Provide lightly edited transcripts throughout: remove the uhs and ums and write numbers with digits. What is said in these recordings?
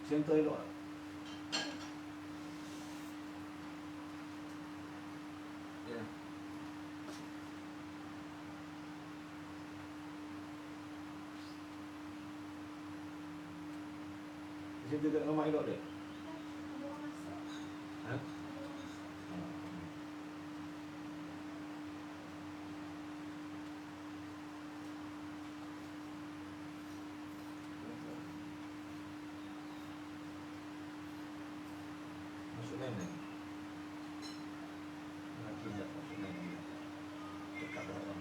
Center elok tak? Ya. Center tak ramai elok dia? Ha? Masuk lain ni. Lagi tak masuk lain ni. Dekat bawah.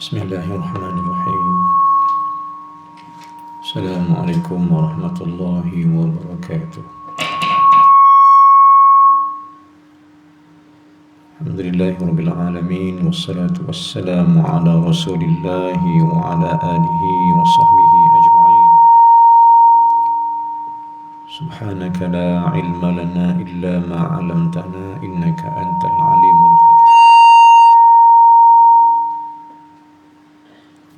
Bismillahirrahmanirrahim. Assalamualaikum warahmatullahi wabarakatuh. Alhamdulillahirabbil alamin wassalatu wassalamu ala rasulillahi wa ala alihi wa sahbihi ajma'in. Subhanaka la ilma lana illa ma 'allamtana innaka antal alimul hakim.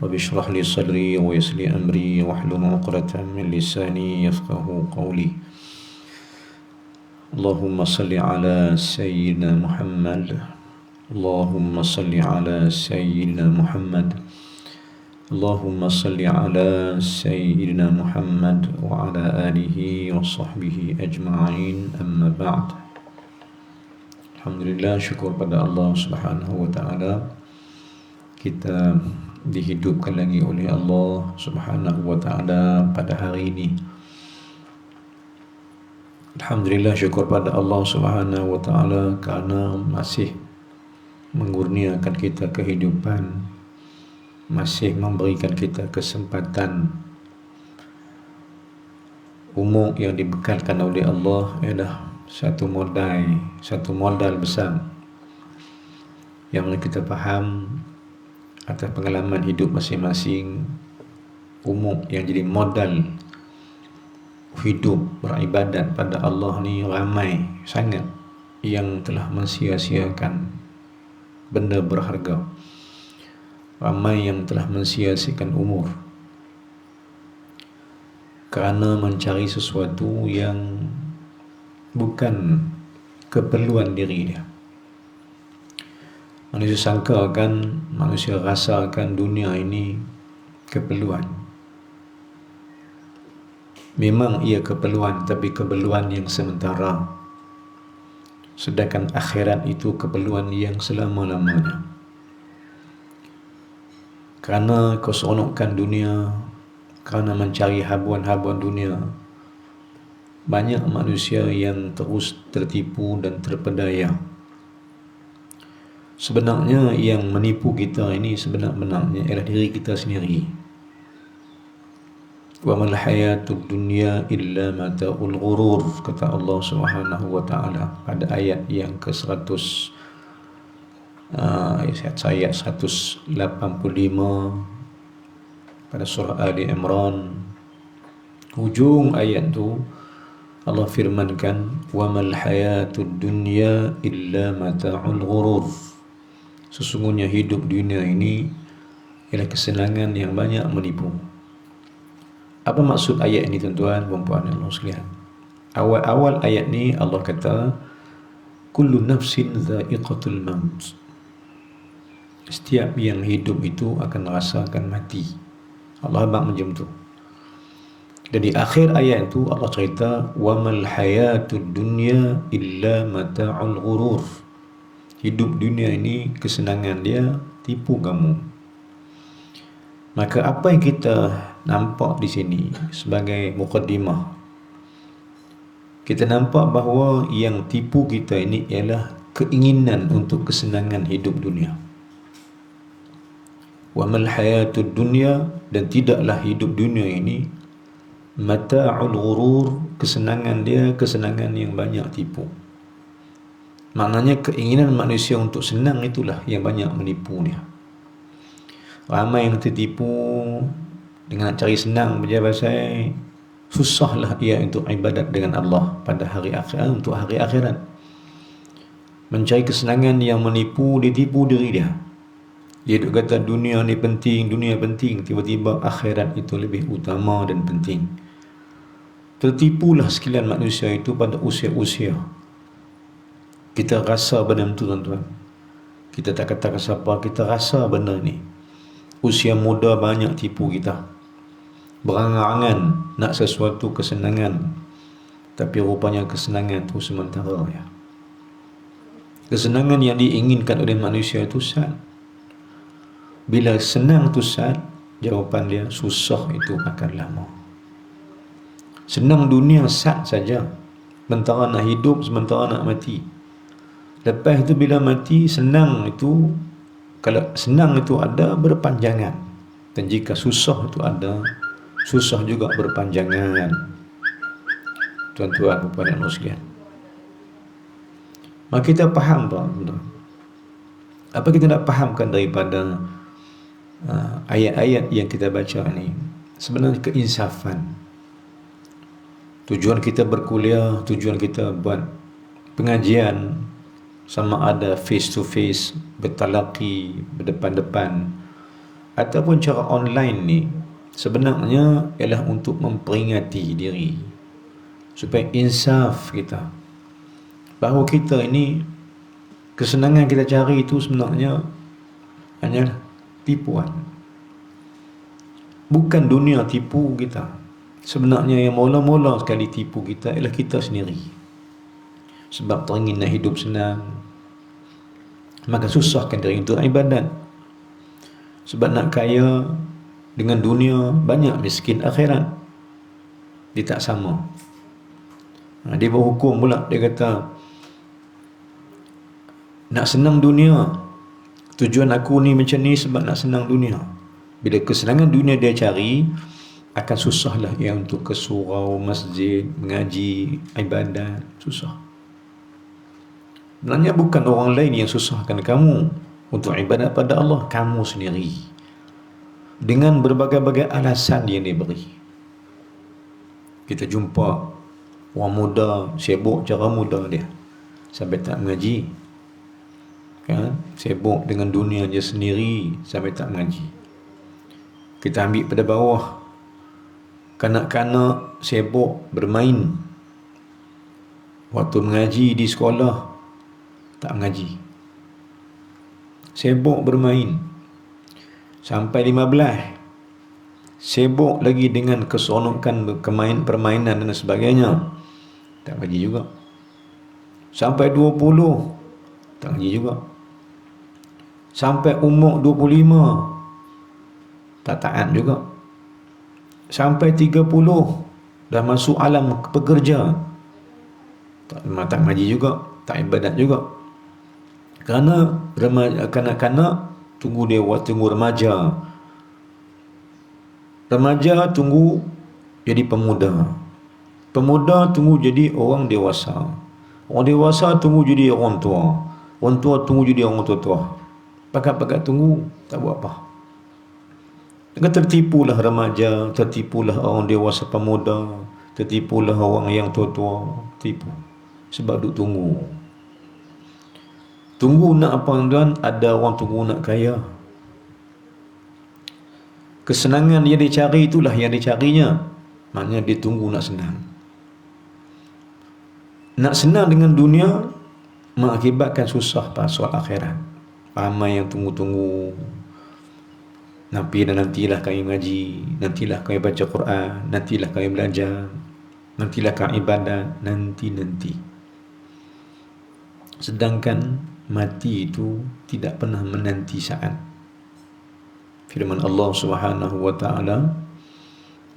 Rabbi shrah li sadri wa yassir li amri wahlul 'uqdatam min lisani yafqahu qawli. Allahumma salli ala sayyidina Muhammad. Allahumma salli ala sayyidina Muhammad. Allahumma salli ala sayyidina Muhammad wa ala alihi wa sahbihi ajma'in, amma ba'd. Alhamdulillah, syukur pada Allah Subhanahu wa ta'ala, kita dihidupkan lagi oleh Allah Subhanahu wa ta'ala pada hari ini. Alhamdulillah, syukur pada Allah Subhanahu wa ta'ala kerana masih mengurniakan kita kehidupan, masih memberikan kita kesempatan. Umur yang dibekalkan oleh Allah ialah satu modal besar yang mana kita faham atas pengalaman hidup masing-masing. Umur yang jadi modal hidup beribadat pada Allah ni ramai sangat yang telah mensia-siakan benda berharga. Ramai yang telah mensia-siakan umur kerana mencari sesuatu yang bukan keperluan diri dia. Manusia rasakan dunia ini keperluan. Memang ia keperluan, tapi keperluan yang sementara. Sedangkan akhirat itu keperluan yang selama-lamanya. Kerana keseronokan dunia, kerana mencari habuan-habuan dunia, banyak manusia yang terus tertipu dan terpedaya. Sebenarnya yang menipu kita ini sebenarnya ialah diri kita sendiri. Wa mal hayatud dunya illa mata'ul ghurur, kata Allah Subhanahu wa ta'ala pada ayat yang ke-100, ayat 185 pada surah Ali Imran. Hujung ayat tu Allah firmankan, wa mal hayatud dunya illa mata'ul ghurur. Sesungguhnya hidup dunia ini ialah kesenangan yang banyak menipu. Apa maksud ayat ini, tuan-tuan dan puan Allah sekalian? Awal ayat ni Allah kata, kullu nafsin dha'iqatul maut. Setiap yang hidup itu akan rasakan mati. Allah abang macam tu. Dan di akhir ayat itu Allah cerita, wa mal hayatud dunya illa mata'ul ghurur. Hidup dunia ini kesenangan dia tipu kamu. Maka apa yang kita nampak di sini sebagai mukaddimah, kita nampak bahawa yang tipu kita ini ialah keinginan untuk kesenangan hidup dunia. Wa mal hayatud dunya, dan tidaklah hidup dunia ini mata'ul ghurur, kesenangan dia kesenangan yang banyak tipu. Maknanya keinginan manusia untuk senang itulah yang banyak menipu dia. Ramai yang tertipu dengan nak cari senang berjaya-jaya, susahlah ia untuk ibadat dengan Allah pada hari akhirat, untuk hari akhirat. Mencari kesenangan yang menipu, dia tipu diri dia. Dia duk kata dunia ni penting, tiba-tiba akhirat itu lebih utama dan penting. Tertipulah sekalian manusia itu pada usia-usia. Kita rasa benda itu, tuan-tuan. Kita tak katakan siapa, kita rasa benda ni. Usia muda banyak tipu kita. Berangan-angan nak sesuatu kesenangan, tapi rupanya kesenangan itu sementara ya. Kesenangan yang diinginkan oleh manusia itu sat. Bila senang itu sat, jawapan dia susah itu akan lama. Senang dunia sat saja, sementara nak hidup, sementara nak mati. Lepas itu bila mati, senang itu, kalau senang itu ada, berpanjangan. Dan jika susah itu ada, susah juga berpanjangan. Tuan-tuan, puan dan sekalian, maka kita faham apa kita nak fahamkan daripada ayat-ayat yang kita baca ni? Sebenarnya keinsafan. Tujuan kita berkuliah, tujuan kita buat pengajian, sama ada face to face, bertalaqi, berdepan-depan, ataupun cara online ni sebenarnya ialah untuk memperingati diri supaya insaf kita bahawa kita ini kesenangan kita cari itu sebenarnya hanyalah tipuan. Bukan dunia tipu kita. Sebenarnya yang mula-mula sekali tipu kita ialah kita sendiri. Sebab teringin nak hidup senang, maka susahkan diri untuk ibadat. Sebab nak kaya dengan dunia, banyak miskin akhirat. Dia tak sama. Dia berhukum pula, dia kata nak senang dunia, tujuan aku ni macam ni sebab nak senang dunia. Bila kesenangan dunia dia cari, akan susahlah ia untuk ke surau, masjid, mengaji, ibadat, susah. Sebenarnya bukan orang lain yang susahkan kamu untuk ibadat pada Allah, kamu sendiri, dengan berbagai-bagai alasan yang diberi. Kita jumpa orang muda sibuk cara muda dia sampai tak mengaji, kan? Sibuk dengan dunia dia sendiri sampai tak mengaji. Kita ambil pada bawah, kanak-kanak sibuk bermain, waktu mengaji di sekolah tak mengaji, sibuk bermain. Sampai 15 sibuk lagi dengan keseronokan permainan dan sebagainya, tak mengaji juga. Sampai 20 tak mengaji juga. Sampai umur 25 tak taat juga. Sampai 30 dah masuk alam pekerja, tak mengaji juga, tak ibadat juga. Kerana kanak-kanak tunggu dewasa, tunggu remaja. Remaja tunggu jadi pemuda. Pemuda tunggu jadi orang dewasa. Orang dewasa tunggu jadi orang tua. Orang tua tunggu jadi orang tua-tua. Pakat-pakat tunggu, tak buat apa. Tertipulah remaja, tertipulah orang dewasa pemuda, tertipulah orang yang tua-tua, tipu. Sebab duk tunggu. Tunggu nak apa tuan? Ada orang tunggu nak kaya. Kesenangan yang dicari itulah yang dicarinya. Maknanya dia tunggu nak senang. Nak senang dengan dunia mengakibatkan susah pasal akhirat. Ramai yang tunggu-tunggu. Nantilah kami mengaji, nantilah kami baca Quran, nantilah kami belajar, nantilah kami ibadat, nanti. Sedangkan mati itu tidak pernah menanti saat. Firman Allah Subhanahu wa taala,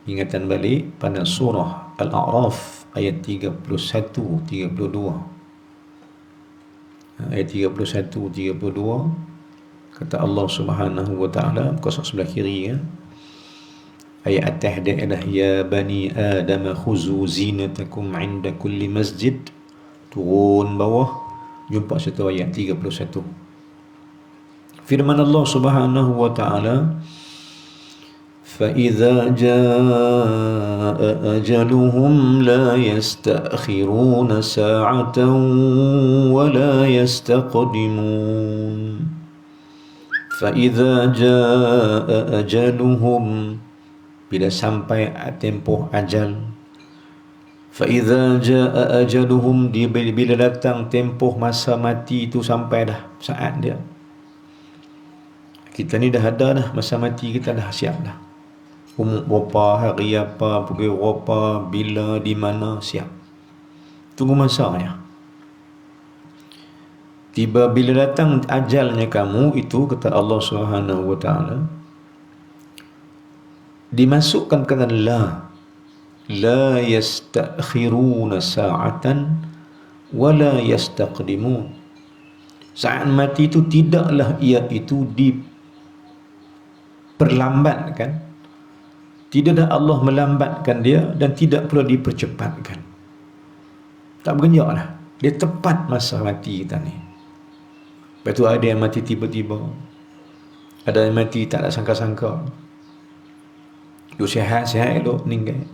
ingatan balik pada surah Al-A'raf ayat 31 32. Ayat 31 32, kata Allah Subhanahu wa taala, muka sebelah kiri ya. Ayat atas dia adalah ya bani Adam khuzu zinatakum 'inda kulli masjid. Turun bawah jumpa satu ayat 31. Firman Allah Subhanahu wa taala, fa idza jaa ajaluhum la yastakhiruna sa'atan wa la yastaqdimun. Fa idza jaa ajaluhum, bila sampai tempoh ajal. Fa idza jaa ajaluhum, bila datang tempoh masa mati itu, sampai dah saat dia. Kita ni dah ada dah masa mati, kita dah siap dah. Umur berapa, hari apa, pukul berapa, bila, di mana, siap. Tunggu masanya. Tiba bila datang ajalnya kamu itu, kata Allah Subhanahu wa taala, dimasukkan kata la yastakhiruna sa'atan wa la yastaqdimun. Saat mati itu tidaklah ia itu diperlambatkan, tidaklah Allah melambatkan dia, dan tidak pula dipercepatkan. Tak bergenjaklah, dia tepat masa mati kita ni. Lepas tu ada yang mati tiba-tiba, ada yang mati tak ada sangka-sangka. Duk sihat-sihat elok meninggal.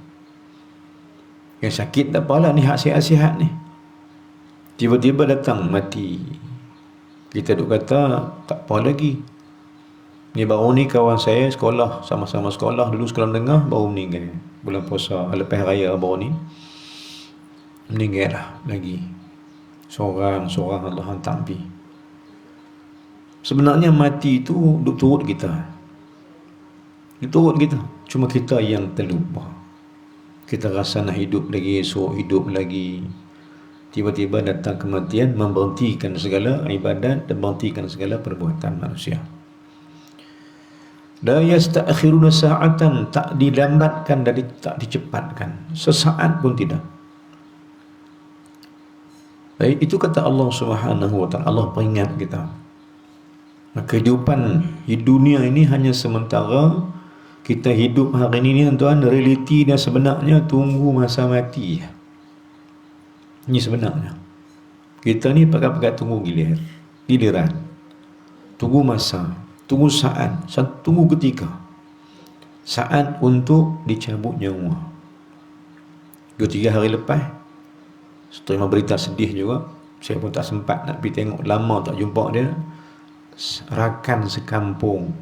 Yang sakit tak apalah, ni hak sihat-sihat ni, tiba-tiba datang mati. Kita duk kata tak apa lagi, Ni baru ni kawan saya sekolah, sama-sama sekolah dulu sekolah menengah, baru meninggal bulan puasa lepas raya baru ni meninggal lah lagi. Seorang Allah hantar pergi. Sebenarnya mati itu duk turut kita. Dia turut kita. Cuma kita yang terlupa. Kita rasa nak hidup lagi, esok hidup lagi. Tiba-tiba datang kematian memberhentikan segala ibadat dan memberhentikan segala perbuatan manusia. La yasta'khiruna sa'atan, tak dilambatkan dan tak dicepatkan. Sesaat pun tidak. Baik, itu kata Allah Subhanahu wa taala. Allah peringat kita. Kehidupan di dunia ini hanya sementara. Kita hidup hari ini tuan, realiti dia sebenarnya tunggu masa mati. Ini sebenarnya. Kita ni pakai tunggu giliran. Tunggu masa, tunggu saat, tunggu ketika. Saat untuk dicabut nyawa. 2-3 hari lepas, terima berita sedih juga. Saya pun tak sempat nak pergi tengok, lama tak jumpa dia. Rakan sekampung,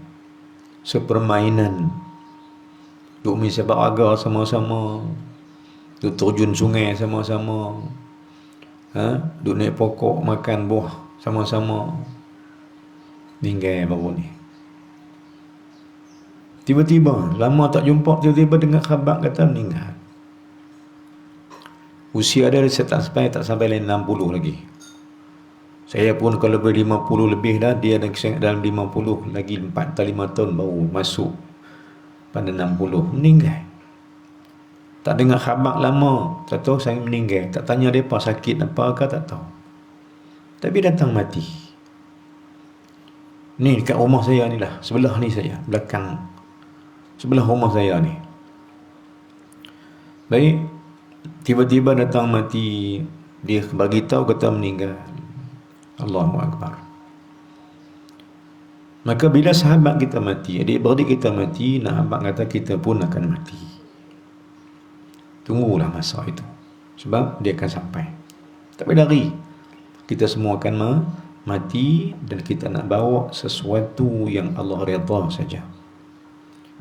sepermainan, duk main sepak raga sama-sama, duk terjun sungai sama-sama, duk naik pokok makan buah sama-sama, meninggal baru ni. Tiba-tiba lama tak jumpa, tiba-tiba dengar khabar kata meninggal. Usia dia tak sampai lain 60 lagi. Saya pun kalau lebih 50 lebih dah, dia dalam 50 lagi 4 atau 5 tahun baru masuk pada 60, meninggal. Tak dengar khabar lama, tak tahu saya meninggal, tak tanya depa sakit apa ke tak tahu. Tapi datang mati. Ni dekat rumah saya ni lah, sebelah ni saya, belakang sebelah rumah saya ni. Baik, tiba-tiba datang mati, dia bagi tahu kata meninggal. Allahu Akbar. Maka bila sahabat kita mati, adik-beradik kita mati, sahabat kata kita pun akan mati. Tunggulah masa itu, sebab dia akan sampai. Tak payah lari. Kita semua akan mati dan kita nak bawa sesuatu yang Allah redha saja.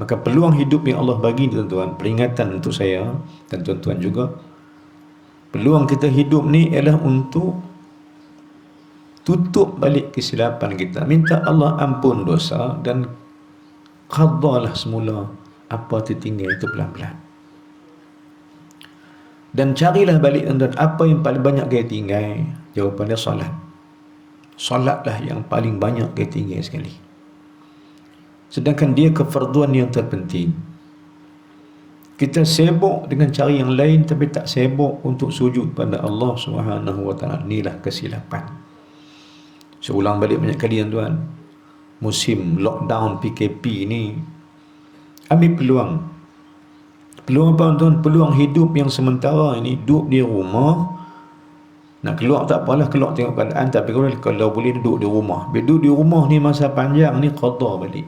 Maka peluang hidup yang Allah bagi, tuan-tuan, peringatan untuk saya dan tuan-tuan juga, peluang kita hidup ni ialah untuk tutup balik kesilapan kita, minta Allah ampun dosa dan qadalah semula apa tertinggal itu pelan-pelan. Dan carilah balik dan apa yang paling banyak kita tinggal. Jawapannya solat. Solatlah yang paling banyak kita tinggal sekali. Sedangkan dia kefarduan yang terpenting. Kita sibuk dengan cari yang lain tapi tak sibuk untuk sujud pada Allah Subhanahu wa taala. Inilah kesilapan. Saya ulang balik banyak kali tuan. Musim lockdown PKP ni, ambil peluang. Peluang apa tuan? Peluang hidup yang sementara ini, duduk di rumah. Nak keluar tak apalah, keluar tengok keadaan, tapi kalau boleh duduk di rumah. Bila duduk di rumah ni masa panjang ni, qada balik.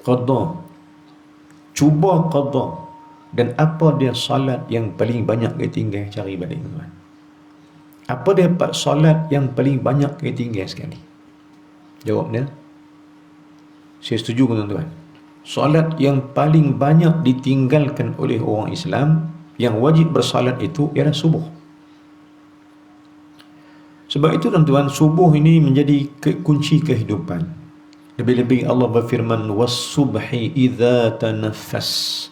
Qada. Cuba qada. Dan apa dia salat yang paling banyak kita tinggal, cari balik tuan. Apa dia dapat solat yang paling banyak kita tinggal sekali? Jawabnya, saya setuju tuan-tuan. Solat yang paling banyak ditinggalkan oleh orang Islam yang wajib bersolat itu ialah subuh. Sebab itu tuan-tuan, subuh ini menjadi kunci kehidupan. Lebih-lebih Allah berfirman, was-subhi idza tanaffas.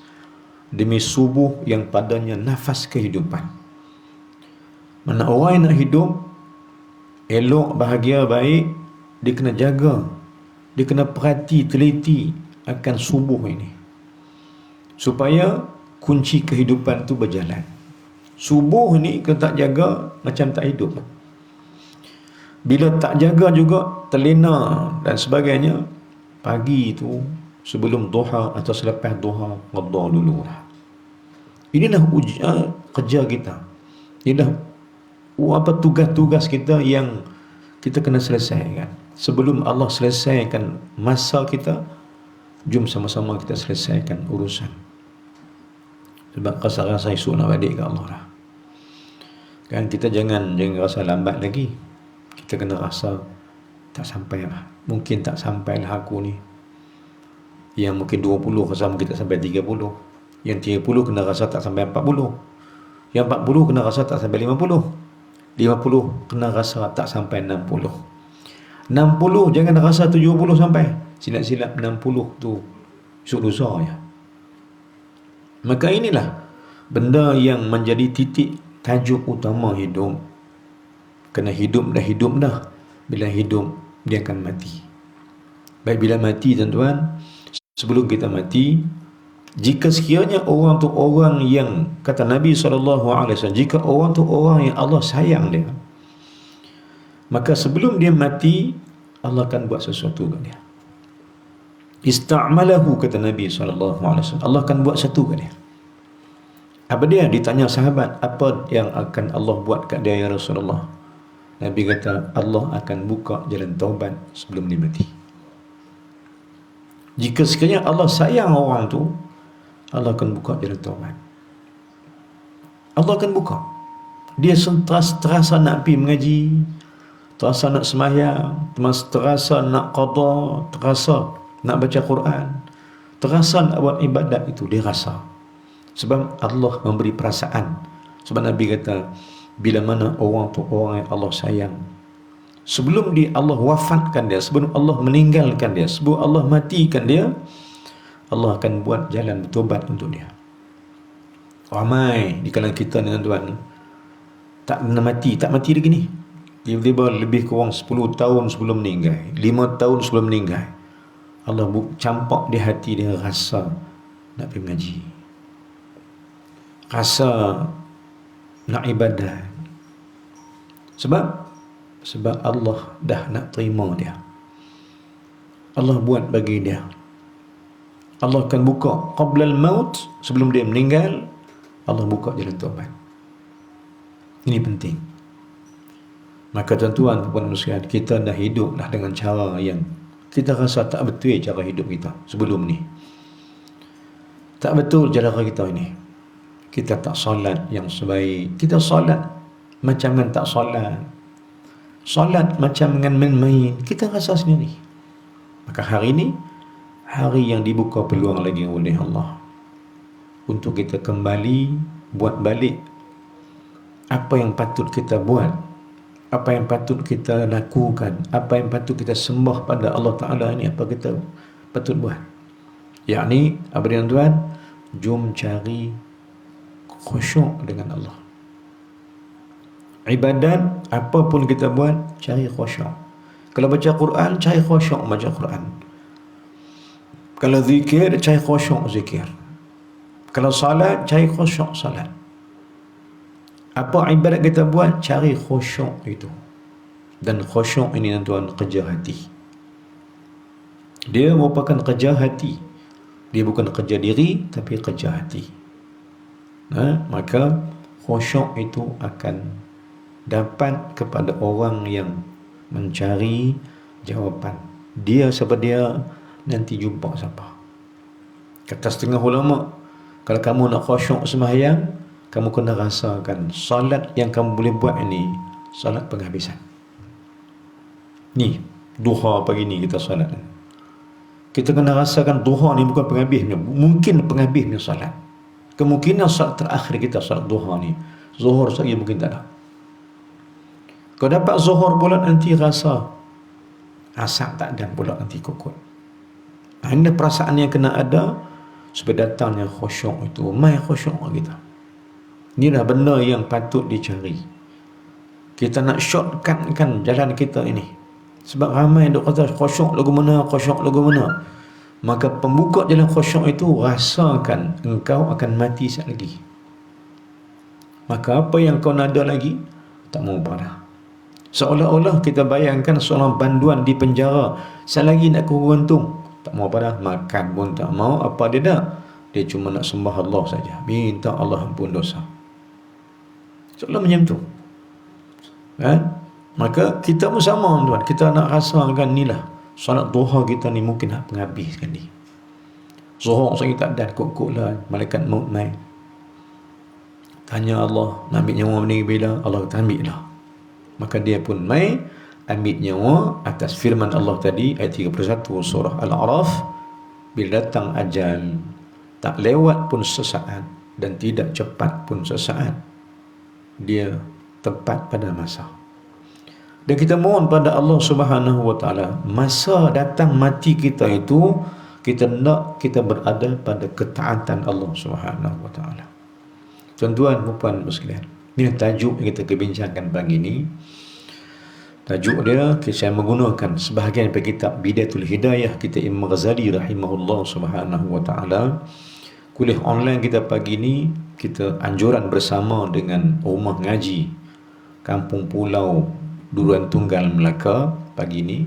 Demi subuh yang padanya nafas kehidupan. Mana orang yang nak hidup elok, bahagia, baik, dia kena jaga, dia kena perhati, teliti akan subuh ini, supaya kunci kehidupan itu berjalan. Subuh ni kalau tak jaga, macam tak hidup. Bila tak jaga juga, terlena dan sebagainya, pagi itu sebelum duha atau selepas duha, qada dulu. Inilah kerja kita. Inilah tugas-tugas kita yang kita kena selesaikan. Sebelum Allah selesaikan masa kita, jom sama-sama kita selesaikan urusan. Sebab rasa-rasa esok nak balik ke Allah lah. Kan kita jangan rasa lambat lagi. Kita kena rasa tak sampai lah. mungkin tak sampailah aku ni. Yang mungkin 20 rasa mungkin tak sampai 30. Yang 30 kena rasa tak sampai 40. Yang 40 kena rasa tak sampai 50. 50 kena rasa tak sampai 60. 60 jangan rasa 70 sampai. Silap-silap 60 tu esok lusa ya. Maka inilah benda yang menjadi titik tajuk utama hidup. Kena hidup dah. Bila hidup, dia akan mati. Baik, bila mati tuan-tuan, sebelum kita mati, jika sekiranya orang tu orang yang, kata Nabi SAW, jika orang tu orang yang Allah sayang dia, maka sebelum dia mati, Allah akan buat sesuatu kat dia. Ista'malahu, kata Nabi SAW, Allah akan buat sesuatu kat dia. Apa dia? Ditanya sahabat, apa yang akan Allah buat kat dia ya Rasulullah? Nabi kata, Allah akan buka jalan taubat sebelum dia mati. Jika sekiranya Allah sayang orang tu, Allah akan buka jalan taubat. Allah akan buka. Dia terasa nak pergi mengaji, terasa nak sembahyang, terasa nak qada, terasa nak baca Quran, terasa nak buat ibadat, itu dia rasa. Sebab Allah memberi perasaan. Sebab Nabi kata, bila mana orang tu orang yang Allah sayang, sebelum Allah wafatkan dia, sebelum Allah meninggalkan dia, sebelum Allah matikan dia, Allah akan buat jalan bertobat untuk dia. Ramai di kalangan kita ni tuan-tuan, tak mati lagi ni. Tiba-tiba lebih kurang 10 tahun sebelum meninggal, 5 tahun sebelum meninggal, Allah campak di hati dia rasa nak pergi mengaji, rasa nak ibadat. Sebab Allah dah nak terima dia. Allah buat bagi dia. Allah akan buka qabla al-maut, sebelum dia meninggal, Allah buka jalan taubat. Ini penting. Maka tuan-tuan, puan muslimin, kita dah hidup dah dengan cara yang kita rasa tak betul cara hidup kita sebelum ni. Tak betul cara kita ini. Kita tak solat yang sebaik. Kita solat macam dengan tak solat. Solat macam dengan main-main. Kita rasa sendiri. Maka hari ini, hari yang dibuka peluang lagi oleh Allah untuk kita kembali buat balik apa yang patut kita buat, apa yang patut kita lakukan, apa yang patut kita sembah pada Allah Ta'ala ini, apa kita patut buat. Yakni, apa dia tuan? Jom cari khusyuk dengan Allah. Ibadat, apapun kita buat, cari khusyuk. Kalau baca Quran, cari khusyuk baca Quran. Kalau zikir, cari khusyuk zikir. Kalau salat, cari khusyuk salat. Apa ibadat kita buat, cari khusyuk itu. Dan khusyuk ini tuan, kerja hati. Dia merupakan kerja hati. Dia bukan kerja diri, tapi kerja hati. Maka khusyuk itu akan dapat kepada orang yang mencari jawapan. Dia siapa dia, nanti jumpa siapa. Kata setengah ulama, kalau kamu nak khusyuk sembahyang, kamu kena rasakan salat yang kamu boleh buat ini salat penghabisan. Ni duha pagi ni kita salat. Kita kena rasakan duha ni bukan penghabisnya, mungkin penghabisnya salat. Kemungkinan salat terakhir kita salat duha ni, zuhur saja mungkin tak ada. Kau dapat zuhur pula nanti rasa asap tak ada pula nanti kukut. Ini perasaan yang kena ada supaya datangnya khusyuk itu. Mai khusyuk kita. Inilah benda yang patut dicari. Kita nak shortcut kan jalan kita ini. Sebab ramai duk kata khusyuk lagu mana, khusyuk lagu mana. Maka pembuka jalan khusyuk itu, rasakan engkau akan mati sekali lagi. Maka apa yang kau nada lagi, tak mau pada. Seolah-olah kita bayangkan seorang banduan di penjara, selagi nak gantung, tak mau pada, makan pun tak mau, apa dia nak? Dia cuma nak sembah Allah saja, minta Allah ampun dosa. Seolah macam tu. Maka kita pun sama tuan, kita nak rasakan inilah salat duha kita ni mungkin nak penghabis sekali. Zuhur saya tak ada, kok lah malaikat maut mai. Tanya Allah, nak ambil nyawa ni bila? Allah kata ambil lah. Maka dia pun mai, ambil nyawa atas firman Allah tadi ayat 31 surah Al-A'raf, bila datang ajal tak lewat pun sesaat dan tidak cepat pun sesaat, dia tepat pada masa. Dan kita mohon pada Allah Subhanahu wa taala, masa datang mati kita itu kita nak kita berada pada ketaatan Allah Subhanahu wa taala. Tuan-tuan dan puan sekalian, ini tajuk yang kita bincangkan pagi ini. Tajuk dia saya menggunakan sebahagian daripada kitab Bidayatul Hidayah kita Imam Ghazali rahimahullah Subhanahu wa taala. Kuliah online kita pagi ini kita anjuran bersama dengan Rumah Ngaji Kampung Pulau Duruan Tunggal Melaka pagi ini,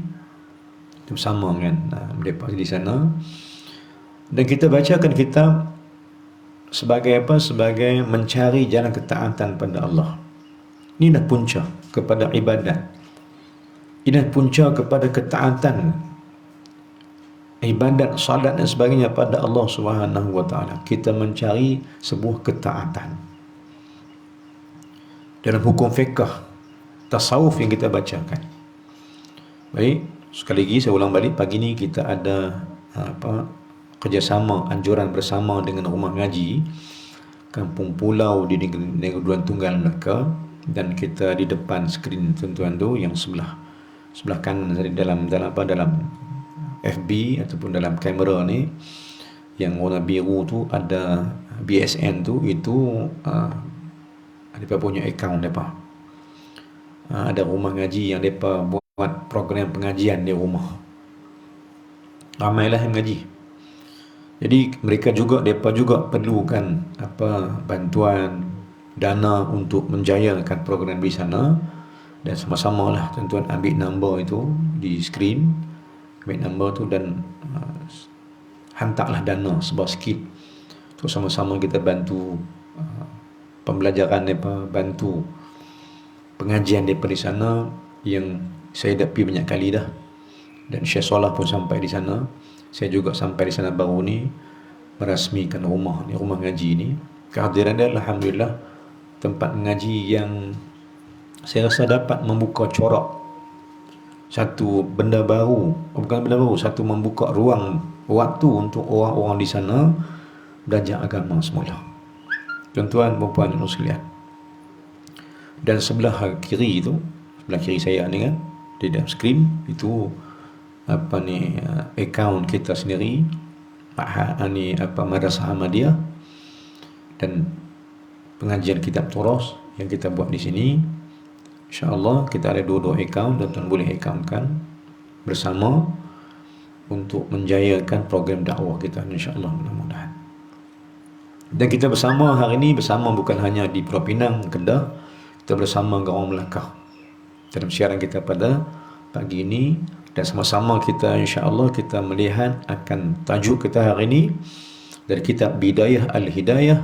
bersama dengan mereka di sana, dan kita bacakan kitab sebagai apa? Sebagai mencari jalan ketaatan pada Allah. Ini dah punca kepada ibadat, ini dah punca kepada ketaatan, ibadat, salat dan sebagainya pada Allah Subhanahu wa taala. Kita mencari sebuah ketaatan dalam hukum fiqh tasawuf yang kita bacakan. Baik, sekali lagi saya ulang balik, pagi ni kita ada kerjasama anjuran bersama dengan Rumah Ngaji Kampung Pulau di Negeri Duruan Tunggal Melaka, dan kita di depan skrin tuan-tuan tu yang sebelah kanan dalam FB ataupun dalam kamera ni yang warna biru tu ada BSN tu, itu mereka punya akaun mereka. Ada rumah ngaji yang mereka buat program pengajian di rumah. Ramailah yang mengaji. Jadi mereka juga perlukan bantuan dana untuk menjayakan program di sana, dan sama-sama lah tuan-tuan ambil nombor itu di skrin, ambil nombor tu dan hantarlah dana sebab sikit. So sama-sama kita bantu pembelajaran mereka, bantu pengajian daripada di sana yang saya dah pergi banyak kali dah, dan Syekh Solah pun sampai di sana. Saya juga sampai di sana baru ni merasmikan rumah ngaji ni. Kehadiran dia alhamdulillah tempat mengaji yang saya rasa dapat membuka corak satu benda baru, bukan benda baru, satu membuka ruang waktu untuk orang-orang di sana belajar agama semula. Tuan-tuan dan puan sekalian, dan sebelah kiri itu, sebelah kiri saya ni kan, di dalam skrin itu akaun kita sendiri, Madrasah Ahmadiyah, dan pengajian kitab Turas yang kita buat di sini. InsyaAllah kita ada dua akaun, dan tuan boleh akaunkan bersama untuk menjayakan program dakwah kita, insyaAllah, mudah-mudahan. Dan kita bersama hari ini, bersama bukan hanya di Pulau Pinang, Kedah, kita bersama dengan orang Melaka dalam siaran kita pada pagi ini, dan sama-sama kita insya-Allah kita melihat akan tajuk kita hari ini dari kitab Bidayah Al-Hidayah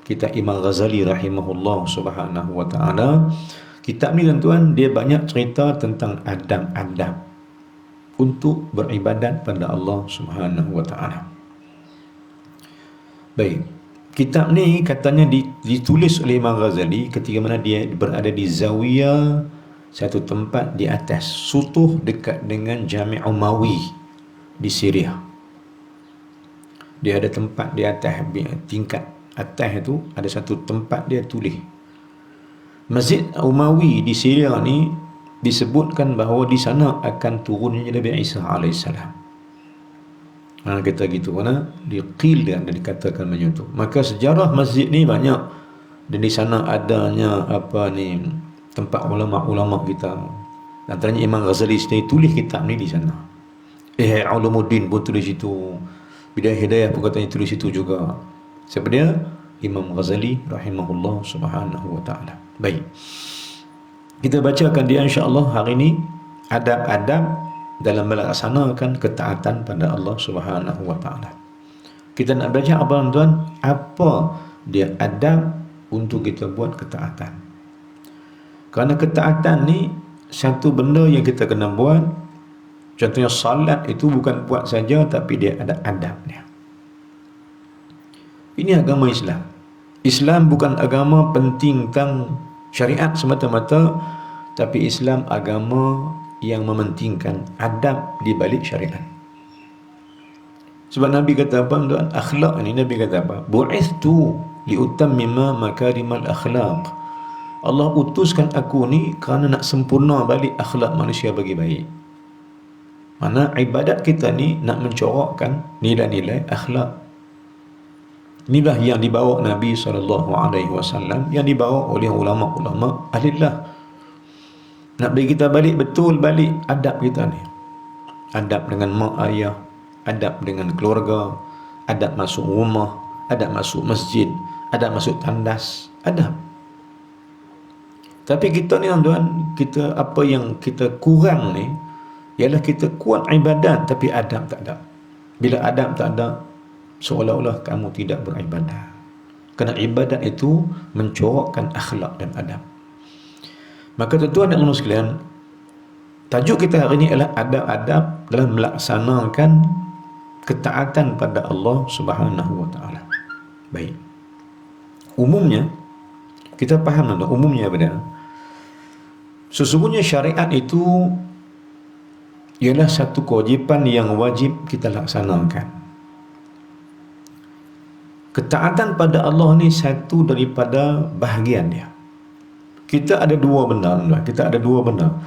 kitab Imam Ghazali rahimahullah Subhanahu wa taala. Kitab ni tuan-tuan dia banyak cerita tentang adab-adab untuk beribadat pada Allah Subhanahu wa taala. Baik, kitab ni katanya ditulis oleh Imam Ghazali ketika mana dia berada di zawiyah, satu tempat di atas sutuh dekat dengan Jami' Umawi di Syria. Dia ada tempat di atas, tingkat atas itu ada satu tempat dia tulis. Masjid Umawi di Syria ni disebutkan bahawa di sana akan turunnya Nabi Isa alaihissalam. Kita gitu mana diqil dan dikatakan macam tu. Maka sejarah masjid ni banyak, dan di sana adanya tempat ulama-ulama kita. Antaranya Imam Ghazali sendiri tulis kitab ni di sana. Ihya Ulumuddin pun tulis itu. Bidayah Hidayah pun katanya tulis itu juga. Siapa dia? Imam Ghazali rahimahullah Subhanahu wa taala. Baik, kita bacakan dia insya-Allah hari ini adab-adab dalam melaksanakan ketaatan pada Allah Subhanahu wa taala. Kita nak belajar apa tuan? Apa dia adab untuk kita buat ketaatan? Kerana ketaatan ni satu benda yang kita kena buat. Contohnya salat itu bukan buat saja, tapi dia ada adabnya. Ini agama Islam. Islam bukan agama penting tentang syariat semata-mata, tapi Islam agama yang mementingkan adab di balik syariat. Sebab Nabi kata apa tuan? Akhlak ni Nabi kata apa? Bu'ithtu liutammima makarimal akhlaq. Allah utuskan aku ni kerana nak sempurna balik akhlak manusia bagi baik. Mana ibadat kita ni nak mencorakkan nilai-nilai akhlak. Inilah yang dibawa Nabi SAW, yang dibawa oleh ulama-ulama ahlillah. Nak bagi kita balik betul balik adab kita ni. Adab dengan mak ayah, adab dengan keluarga, adab masuk rumah, adab masuk masjid, adab masuk tandas, adab. Tapi kita ni tuan-tuan, kita apa yang kita kurang ni ialah kita kuat ibadat tapi adab tak ada. Bila adab tak ada, seolah-olah kamu tidak beribadah. Kerana ibadat itu mencorakkan akhlak dan adab. Maka tuan-tuan dan puan sekalian, tajuk kita hari ini adalah adab-adab dalam melaksanakan ketaatan pada Allah Subhanahu wa taala. Baik. Umumnya kita faham tuan, umumnya benar. Sesungguhnya syariat itu ialah satu kewajipan yang wajib kita laksanakan. Ketaatan pada Allah ni satu daripada bahagian dia. Kita ada dua benda, kita ada dua benda.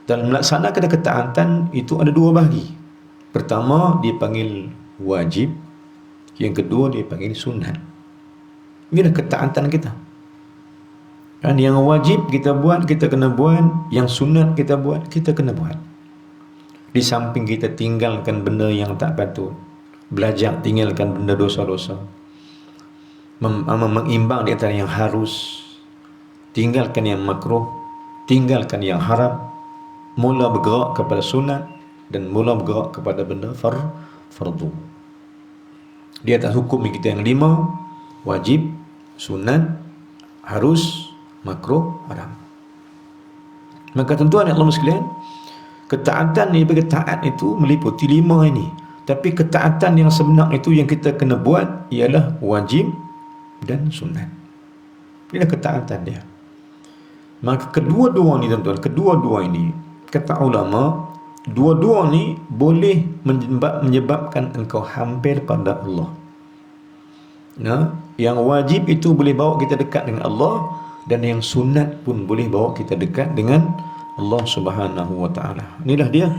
Dalam melaksanakan ketaatan itu ada dua bahagi. Pertama dipanggil wajib, yang kedua dipanggil sunat. Inilah ketaatan kita. Kan yang wajib kita buat, kita kena buat, yang sunat kita buat, kita kena buat. Di samping kita tinggalkan benda yang tak patut, belajar tinggalkan benda dosa-dosa, mengimbang di antara yang harus, tinggalkan yang makruh, tinggalkan yang haram, mula bergerak kepada sunat dan mula bergerak kepada benda fardu. Di atas hukum kita yang 5, wajib, sunat, harus, makruh, haram. Maka tuan-tuan yang Allah sekalian, ketaatan ni, bagi taat itu meliputi 5 ini. Tapi ketaatan yang sebenar itu yang kita kena buat ialah wajib dan sunat. Inilah ketaatan dia. Maka kedua-dua ni tuan-tuan, kedua-dua ini kata ulama, dua-dua ni boleh menyebabkan engkau hampir pada Allah. Nah, yang wajib itu boleh bawa kita dekat dengan Allah, dan yang sunat pun boleh bawa kita dekat dengan Allah Subhanahu wa taala. Inilah dia.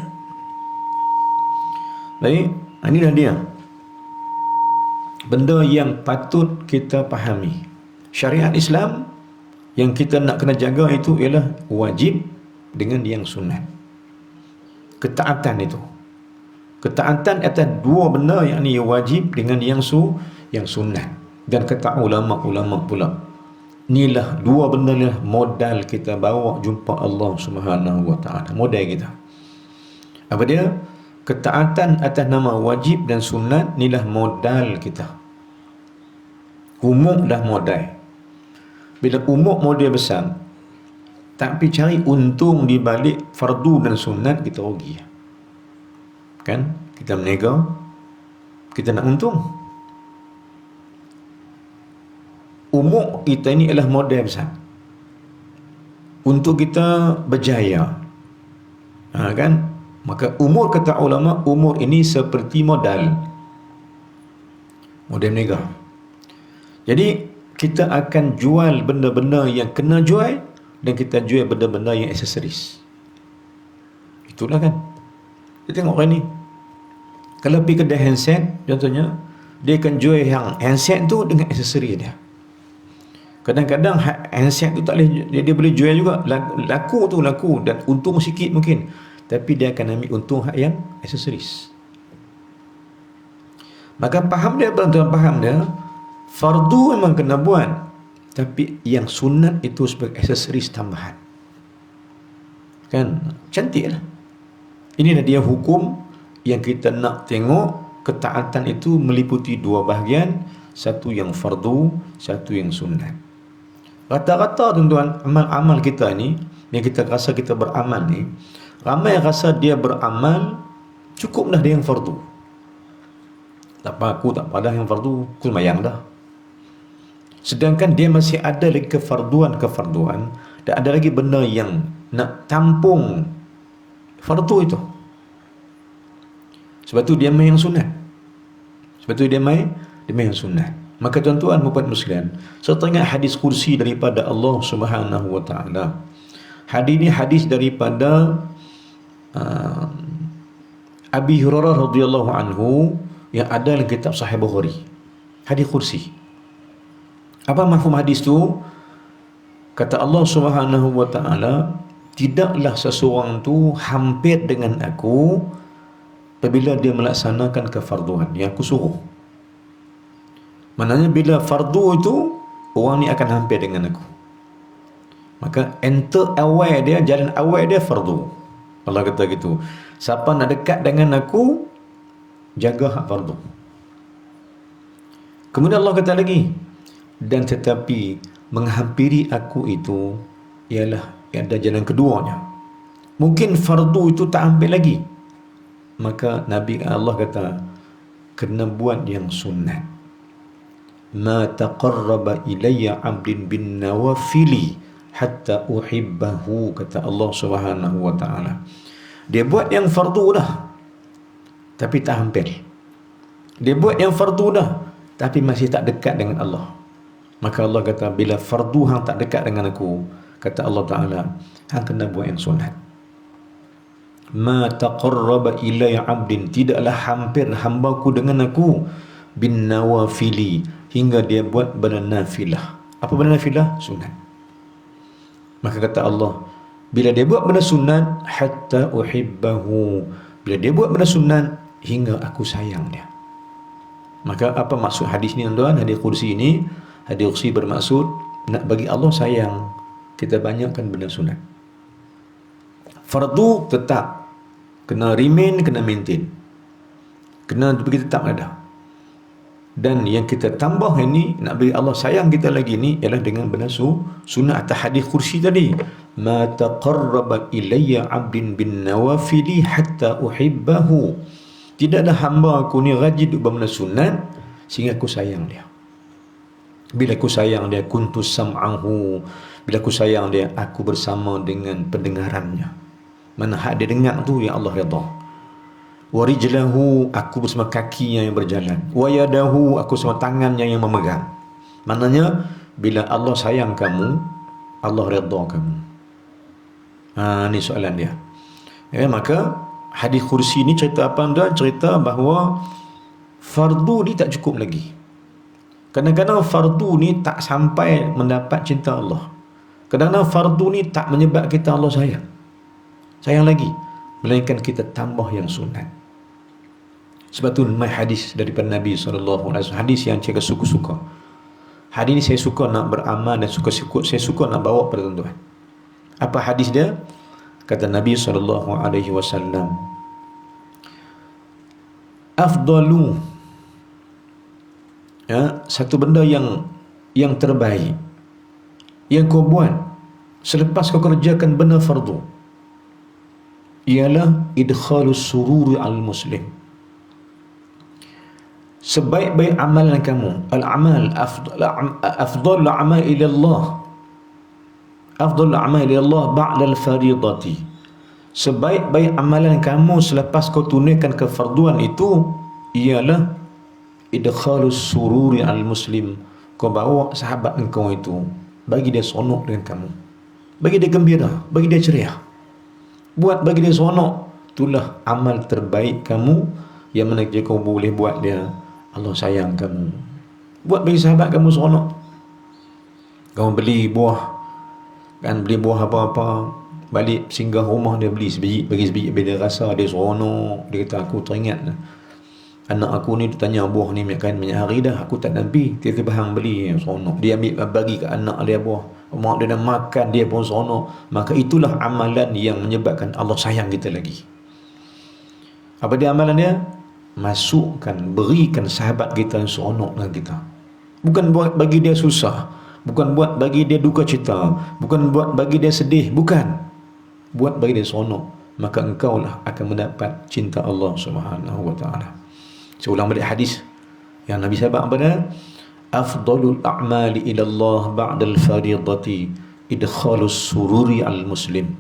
Baik, inilah dia. Benda yang patut kita fahami. Syariat Islam yang kita nak kena jaga itu ialah wajib dengan yang sunat. Ketaatan itu. Ketaatan atas dua benda, yakni wajib dengan yang sunat. Dan kata ulama-ulama pula, inilah dua benda ni modal kita bawa jumpa Allah Subhanahu wa taala. Modal kita. Apa dia? Ketaatan atas nama wajib dan sunat inilah modal kita. Umum dah modal. Bila umum modal besar, tapi cari untung di balik fardu dan sunat, kita rugi. Kan? Kita meniaga, kita nak untung. Umum kita ini adalah modal besar untuk kita berjaya. Kan? Maka umur, kata ulama, umur ini seperti modal meniaga. Jadi kita akan jual benda-benda yang kena jual, dan kita jual benda-benda yang aksesoris. Itulah kan. Kita tengok orang ni, kalau pergi kedai handset contohnya, dia akan jual yang handset tu dengan aksesori dia. Kadang-kadang handset tu tak boleh, dia boleh jual juga, laku dan untung sikit mungkin, tapi dia akan ambil untung hak yang aksesoris. Maka faham dia, tuan-tuan, faham dia, fardu memang kena buat, tapi yang sunat itu sebagai aksesoris tambahan. Kan? Cantik lah. Inilah dia hukum yang kita nak tengok. Ketaatan itu meliputi dua bahagian, satu yang fardu, satu yang sunat. Rata-rata tuan-tuan, amal-amal kita ni, yang kita rasa kita beramal ni, ramai rasa dia beramal cukup dah dia yang fardu. Tak apa, aku tak pada yang fardu, aku semayang dah. Sedangkan dia masih ada lagi kefarduan, dan ada lagi benda yang nak tampung fardu itu. Sebab tu dia main yang sunat. Sebab tu dia main yang sunat. Maka tuan-tuan dan puan muslimin, serta ingat hadis kursi daripada Allah Subhanahu wa taala. Hadis ini hadis daripada Abi Hurairah radhiyallahu anhu yang ada dalam kitab Sahih Bukhari. Hadis kursi. Apa mafhum hadis tu? Kata Allah Subhanahu wa taala, tidaklah seseorang tu hampir dengan aku apabila dia melaksanakan kefarduan yang aku suruh. Maknanya bila fardu itu, orang ni akan hampir dengan aku. Maka enter awal dia, jalan awal dia fardu. Allah kata gitu. Siapa nak dekat dengan aku, jaga hak fardu. Kemudian Allah kata lagi, dan tetapi menghampiri aku itu ialah ada jalan keduanya. Mungkin fardu itu tak hampir lagi. Maka Nabi Allah kata, kena buat yang sunat. Ma taqarraba ilayya 'abdin bin nawafili hatta uhibbahu, kata Allah Subhanahu wa taala. Dia buat yang fardu dah, tapi tak hampir. Dia buat yang fardu dah, tapi masih tak dekat dengan Allah. Maka Allah kata, bila fardu hang tak dekat dengan aku, kata Allah Ta'ala, hang kena buat yang sunat. Ma taqarraba ilayya 'abdin, tidaklah hampir hambaku dengan aku, bin nawafili, hingga dia buat benda nafilah. Apa benda nafilah? Sunat. Maka kata Allah, bila dia buat benda sunat, hatta uhibbahu, bila dia buat benda sunat, hingga aku sayang dia. Maka apa maksud hadis ni tuan-tuan? Hadis kursi ini, hadis kursi bermaksud nak bagi Allah sayang, kita banyakkan benda sunat. Fardu tetap kena remain, kena maintain, kena begitu tetap ada. Dan yang kita tambah ini, nak bagi Allah sayang kita lagi ni, ialah dengan benda sunat atas hadis kursi tadi. Ma taqarraba ilayya 'abdin bin nawafili hatta uhibbahu. Tidaklah hamba aku ni rajin buat benda sunat sehingga aku sayang dia. Bila aku sayang dia, kuntu sam'ahu. Bila aku sayang dia, aku bersama dengan pendengarannya. Mana hak dia dengar tu yang Allah redha. Wa rijlahu, aku bersama kakinya yang berjalan. Wa yadahu, aku bersama tangannya yang memegang. Maknanya bila Allah sayang kamu, Allah redha kamu. Ni soalan dia. Maka hadis kursi ni cerita apa anda? Cerita bahawa fardu ni tak cukup lagi. Kadang-kadang fardu ni tak sampai mendapat cinta Allah. Kadang-kadang fardu ni tak menyebab kita Allah sayang lagi, melainkan kita tambah yang sunat. Sebab tu mai hadis daripada Nabi SAW, hadis yang saya suka-suka. Hadis ni saya suka nak beramal dan saya suka nak bawa pada tuan-tuan. Apa hadis dia? Kata Nabi SAW, afdalu, satu benda yang terbaik yang kau buat selepas kau kerjakan benda fardu ialah idkhalus sururi al muslim. Sebaik-baik amalan kamu, al-amal afdal amal ila Allah, afdal amal ila Allah ba'da al-fariidati. Sebaik-baik amalan kamu selepas kau tunaikan kefarduan itu ialah idkhalus sururi al muslim. Kau bawa sahabat engkau itu, bagi dia seronok dengan kamu, bagi dia gembira, bagi dia ceria, buat bagi dia seronok. Itulah amal terbaik kamu, yang mana kau boleh buat dia Allah sayang kamu. Buat bagi sahabat kamu seronok. Kamu beli buah, kan, beli buah apa-apa, balik singgah rumah dia beli sebiji, bagi sebiji, bila dia rasa dia seronok. Dia kata, aku teringat anak aku ni, dia tanya buah ni banyak hari dah, aku tak nampi, tiba-tiba hang beli yang seronok. Dia ambil bagi ke anak dia buah, mak dia dah makan, dia pun seronok. Maka itulah amalan yang menyebabkan Allah sayang kita lagi. Apa dia amalan dia? Masukkan, berikan sahabat kita yang seronok dengan kita. Bukan buat bagi dia susah, bukan buat bagi dia duka cita, bukan buat bagi dia sedih, bukan. Buat bagi dia seronok. Maka engkaulah akan mendapat cinta Allah Subhanahu wa taala. Saya ulang balik hadis yang Nabi sebut apa dia? Afdalul a'mali ila Allah ba'da al-fariidati idkhalus sururi al muslim.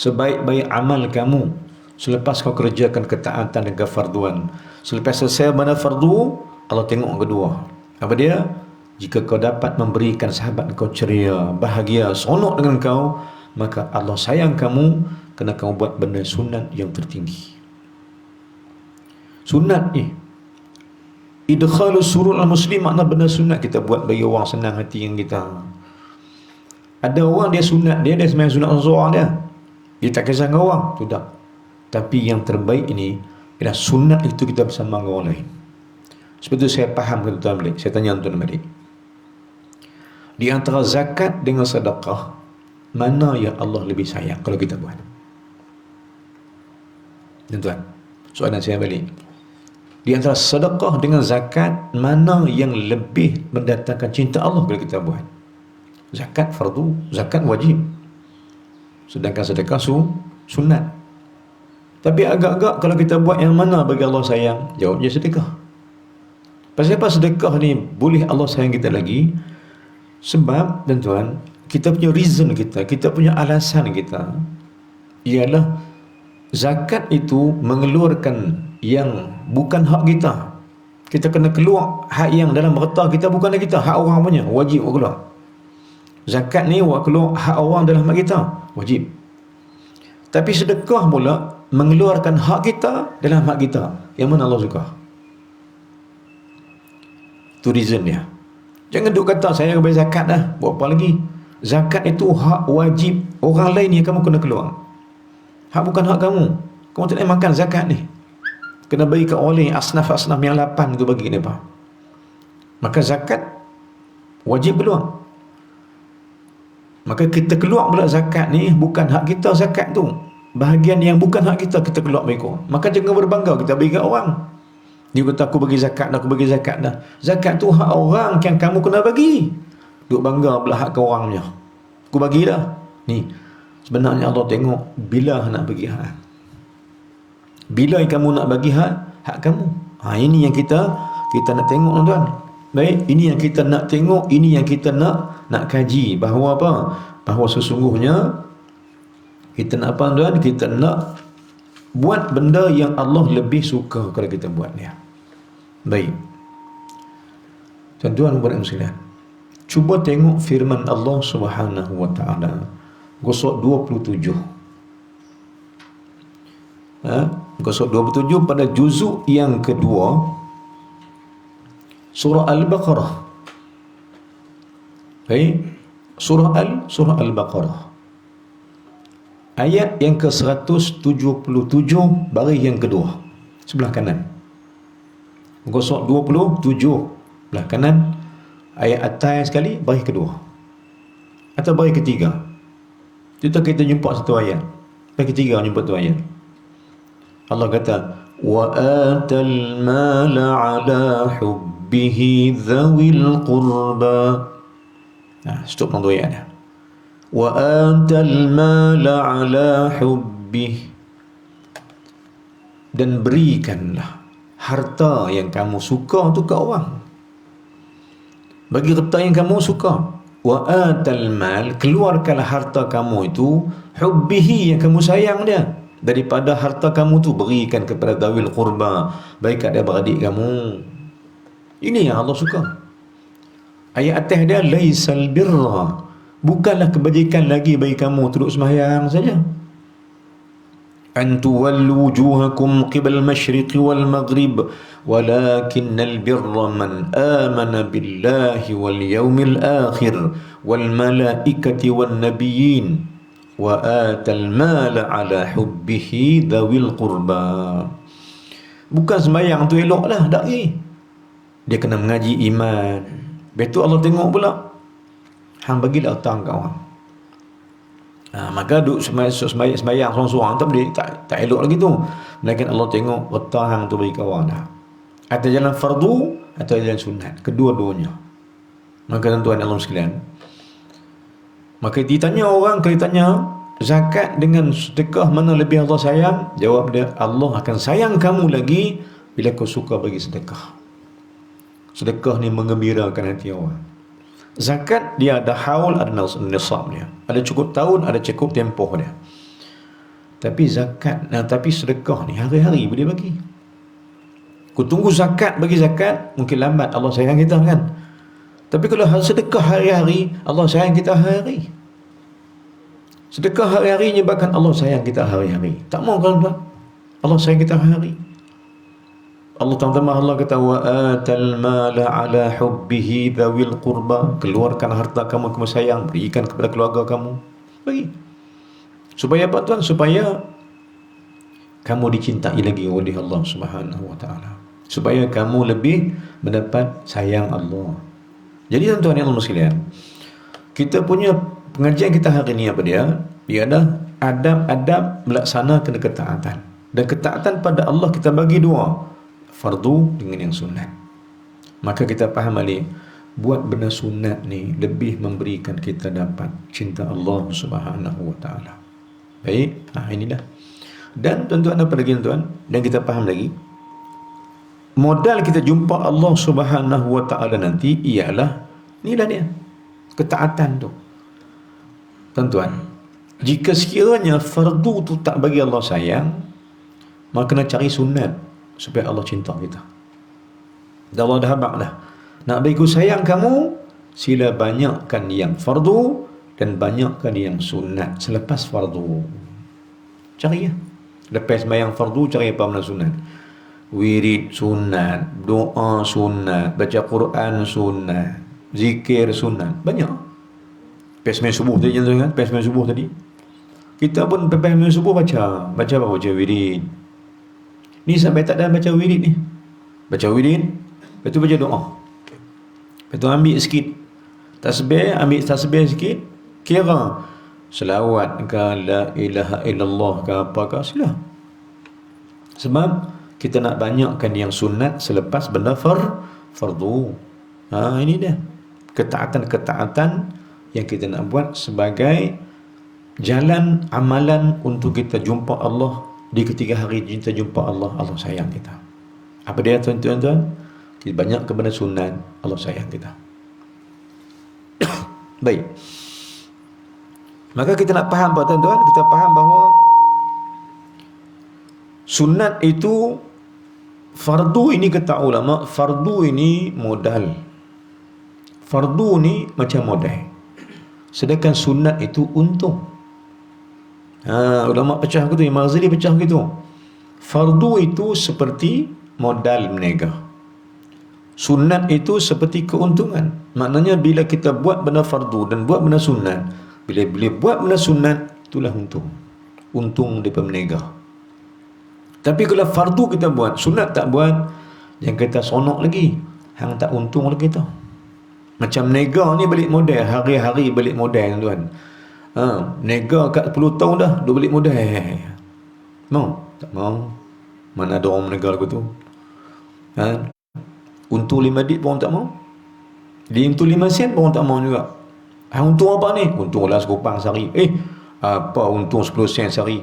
sebaik-baik amal kamu selepas kau kerjakan ketaatan dan kefarduan. Selepas selesai mana fardu, Allah tengok kedua. Apa dia? Jika kau dapat memberikan sahabat kau ceria, bahagia, seronok dengan kau, maka Allah sayang kamu kerana kamu buat benda sunat yang tertinggi. Sunat ni, idkhalus surur al-muslim, makna benda sunat kita buat bagi orang senang hati dengan kita. Ada orang dia sunat, dia sembahyang sunat seorang dia tak kisah dengan orang, tidak. Tapi yang terbaik ini ialah sunat itu kita bersama dengan orang lain. Seperti itu saya faham ke tuan balik. Saya tanya tuan balik, di antara zakat dengan sedekah, mana yang Allah lebih sayang kalau kita buat? Tuan, soalan saya balik, di antara sedekah dengan zakat, mana yang lebih mendatangkan cinta Allah kalau kita buat? Zakat fardu, zakat wajib, sedangkan sedekah sunat. Tapi agak-agak kalau kita buat yang mana bagi Allah sayang, jawabnya sedekah. Pasal apa sedekah ni boleh Allah sayang kita lagi? Sebab tuan, kita punya reason kita punya alasan kita ialah zakat itu mengeluarkan yang bukan hak kita. Kita kena keluar hak yang dalam harta kita, bukan kita, hak orang punya, wajib keluar. Zakat ni keluar hak orang dalam hak kita, wajib. Tapi sedekah pula mengeluarkan hak kita dalam hak kita, yang mana Allah suka. Itu reason dia. Jangan duk kata saya bayar zakat dah, buat apa lagi? Zakat itu hak wajib orang lain yang kamu kena keluar. Hak bukan hak kamu. Kamu tak boleh makan zakat ni, kena bagi ke orang lain, asnaf-asnaf yang 8 tu bagi ni apa. Maka zakat wajib keluar. Maka kita keluar pula zakat ni, bukan hak kita zakat tu. Bahagian yang bukan hak kita, kita keluar bagi kau. Maka jangan berbangga kita bagi kat orang. Dia kata aku bagi zakat dah, aku bagi zakat dah. Zakat tu hak orang yang kamu kena bagi. Duk bangga pula hak ke orang punya. Aku bagi dah. Ni, sebenarnya Allah tengok bila nak bagi hak. Bila kamu nak bagi hak kamu. Ini yang kita nak tengok tuan. Baik, ini yang kita nak tengok, ini yang kita nak kaji. Bahawa apa? Bahawa sesungguhnya kita nak apa tuan? Kita nak buat benda yang Allah lebih suka kalau kita buat dia. Baik. Tuan-tuan dan sekalian, cuba tengok firman Allah Subhanahu wa taala. Gosok 27. Gosok 27 pada juzuk yang kedua surah Al-Baqarah. Baik, surah Al-Baqarah. Ayat yang ke-177 baris yang kedua, sebelah kanan. Gosok 27 belah kanan, ayat atas sekali, baris kedua atau baris ketiga. Kita jumpa satu ayat, baris ketiga jumpa satu ayat. Allah kata, wa atal mala ala hubbihi dhawil qurba. Stop dulu ayatnya. Wa atal mala ala hubbih, dan berikanlah harta yang kamu suka tu ke orang. Bagi harta yang kamu suka. Wa atal mal, keluarkanlah harta kamu itu, hubbihi, yang kamu sayang dia, daripada harta kamu tu berikan kepada dawil qurba, baik kat adik-beradik kamu. Ini yang Allah suka. Ayat atas dia, laisal birra, bukanlah kebajikan lagi bagi kamu duduk sembahyang saja. An tuwallu wujuhakum qibal masyriqi wal maghrib walakinnal birra man amana billahi wal yawmil akhir wal malaikati wan nabiyyin wa atal mala ala hubbihi dhawil qurba. Bukan sembahyang tu eloklah, tak lagi. Dia kena mengaji iman. Betul Allah tengok pula, hang bagilah hutang kat orang. Maka duk sembahyang seorang-seorang tak elok lagi tu. Melainkan Allah tengok hutang hang tu bagi kat orang dah. Atau jalan fardu atau jalan sunat, kedua-duanya. Maka tuan-tuan Allah sekalian, maka ditanya orang, kalau ditanya zakat dengan sedekah mana lebih Allah sayang, jawab dia, Allah akan sayang kamu lagi bila kau suka bagi sedekah. Sedekah ni mengembirakan hati orang. Zakat dia ada haul, ada nisab dia, ada cukup tahun, ada cukup tempoh dia. Tapi zakat, tapi sedekah ni hari-hari boleh bagi. Kau tunggu zakat, bagi zakat, mungkin lambat, Allah sayang kita kan. Tapi kalau sedekah hari-hari, Allah sayang kita hari-hari. Sedekah hari-hari menyebabkan Allah sayang kita hari-hari. Tak mau kan tuan? Allah sayang kita hari-hari. Allah Ta'ala Allah kata wa atal mala ala hubbihi dzawil qurba, keluarkan harta kamu sayang, berikan kepada keluarga kamu. Bagi. Supaya apa tuan? Supaya kamu dicintai lagi oleh Allah Subhanahu wa taala. Supaya kamu lebih mendapat sayang Allah. Jadi tuan-tuan yang sekalian, kita punya pengajian kita hari ini apa dia? Ialah adab-adab melaksanakan ketaatan. Dan ketaatan pada Allah kita bagi dua, fardu dengan yang sunat. Maka kita faham balik, buat benda sunat ni lebih memberikan kita dapat cinta Allah Subhanahu wa taala. Baik, inilah. Dan tuan-tuan apa lagi tuan? Dan kita faham lagi, modal kita jumpa Allah Subhanahu wa taala nanti ialah inilah dia, ketaatan tu. Tuan-tuan, jika sekiranya fardu tu tak bagi Allah sayang, maka kena cari sunat supaya Allah cinta kita. Dan Allah dah habaq dah, nak bagi ku sayang kamu, sila banyakkan yang fardu dan banyakkan yang sunat selepas fardu. Cari ya. Lepas sembahyang fardu, cari apa benda sunat. Wirid sunat, doa sunat, baca Quran sunat, zikir sunat, banyak. Lepas sembahyang subuh tadi kan, lepas sembahyang subuh tadi, kita pun lepas sembahyang subuh baca apa? Baca wirid. Ni sampai tak ada baca wirid ni. Baca wirid, lepas tu baca doa. Lepas tu ambil sikit tasbih, sikit, kira selawat ke, la ilaha illallah ke, apakah sila. Sebab kita nak banyakkan yang sunat selepas benda fardu. Ini dia ketaatan-ketaatan yang kita nak buat sebagai jalan amalan untuk kita jumpa Allah di ketiga hari kita jumpa Allah. Allah sayang kita. Apa dia tuan-tuan? Kita banyak kepada sunat, Allah sayang kita. Baik. Maka kita nak faham apa tuan-tuan? Kita faham bahawa sunat itu, fardu ini kata ulama, fardu ini modal. Fardu ni macam modal. Sedangkan sunat itu untung. Ulama pecah gitu, Imam Ghazali pecah gitu. Fardu itu seperti modal berniaga. Sunat itu seperti keuntungan. Maknanya bila kita buat benda fardu dan buat benda sunat, bila buat benda sunat, itulah untung. Untung daripada berniaga. Tapi kalau fardu kita buat, sunat tak buat, yang kita sonok lagi, hang tak untung lagi tu. Macam nega ni balik modal, hari-hari balik modal tuan. Nega kat 10 tahun dah, dia balik modal. Mau? Tak mau. Mana ada orang menega lagu tu? Untung 5 dit pun tak mau. Dia untung 5 sen pun tak mau juga. Untung apa ni? Untung lah sekupang sehari. Apa untung 10 sen sehari?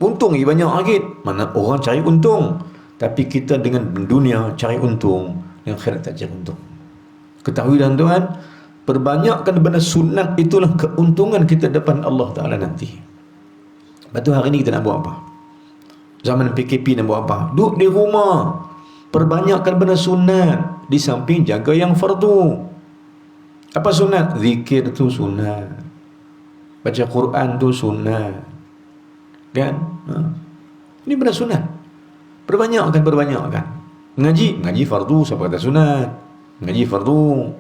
Untung lagi banyak lagi. Mana orang cari untung. Tapi kita dengan dunia cari untung, yang akhirat tak cari untung. Ketahui tuan-tuan, perbanyakkan benda sunat itulah keuntungan kita depan Allah Ta'ala nanti. Lepas tu hari ni kita nak buat apa? Zaman PKP nak buat apa? Duduk di rumah, perbanyakkan benda sunat di samping jaga yang fardu. Apa sunat? Zikir tu sunat, baca Quran tu sunat, kan? Ini benda sunat. Perbanyakkan. Ngaji fardu, siapa kata sunat? Ngaji fardu,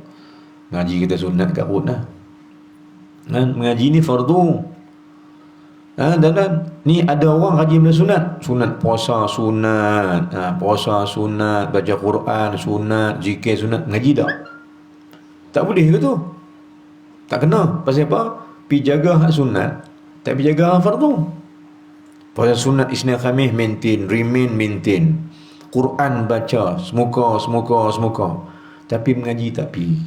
ngaji kita sunat kat perut dah. Mengaji ni fardu. Dan ni ada orang ngaji benda sunat puasa sunat, baca Quran sunat, zikir sunat, ngaji tak? Tak boleh ke tu? Tak kena. Pasal apa? Pi jaga hak sunat, tak pi jaga hak fardu. Puasa sunat Isnin Khamis maintain. Quran baca semuka. Tapi mengaji tak pi.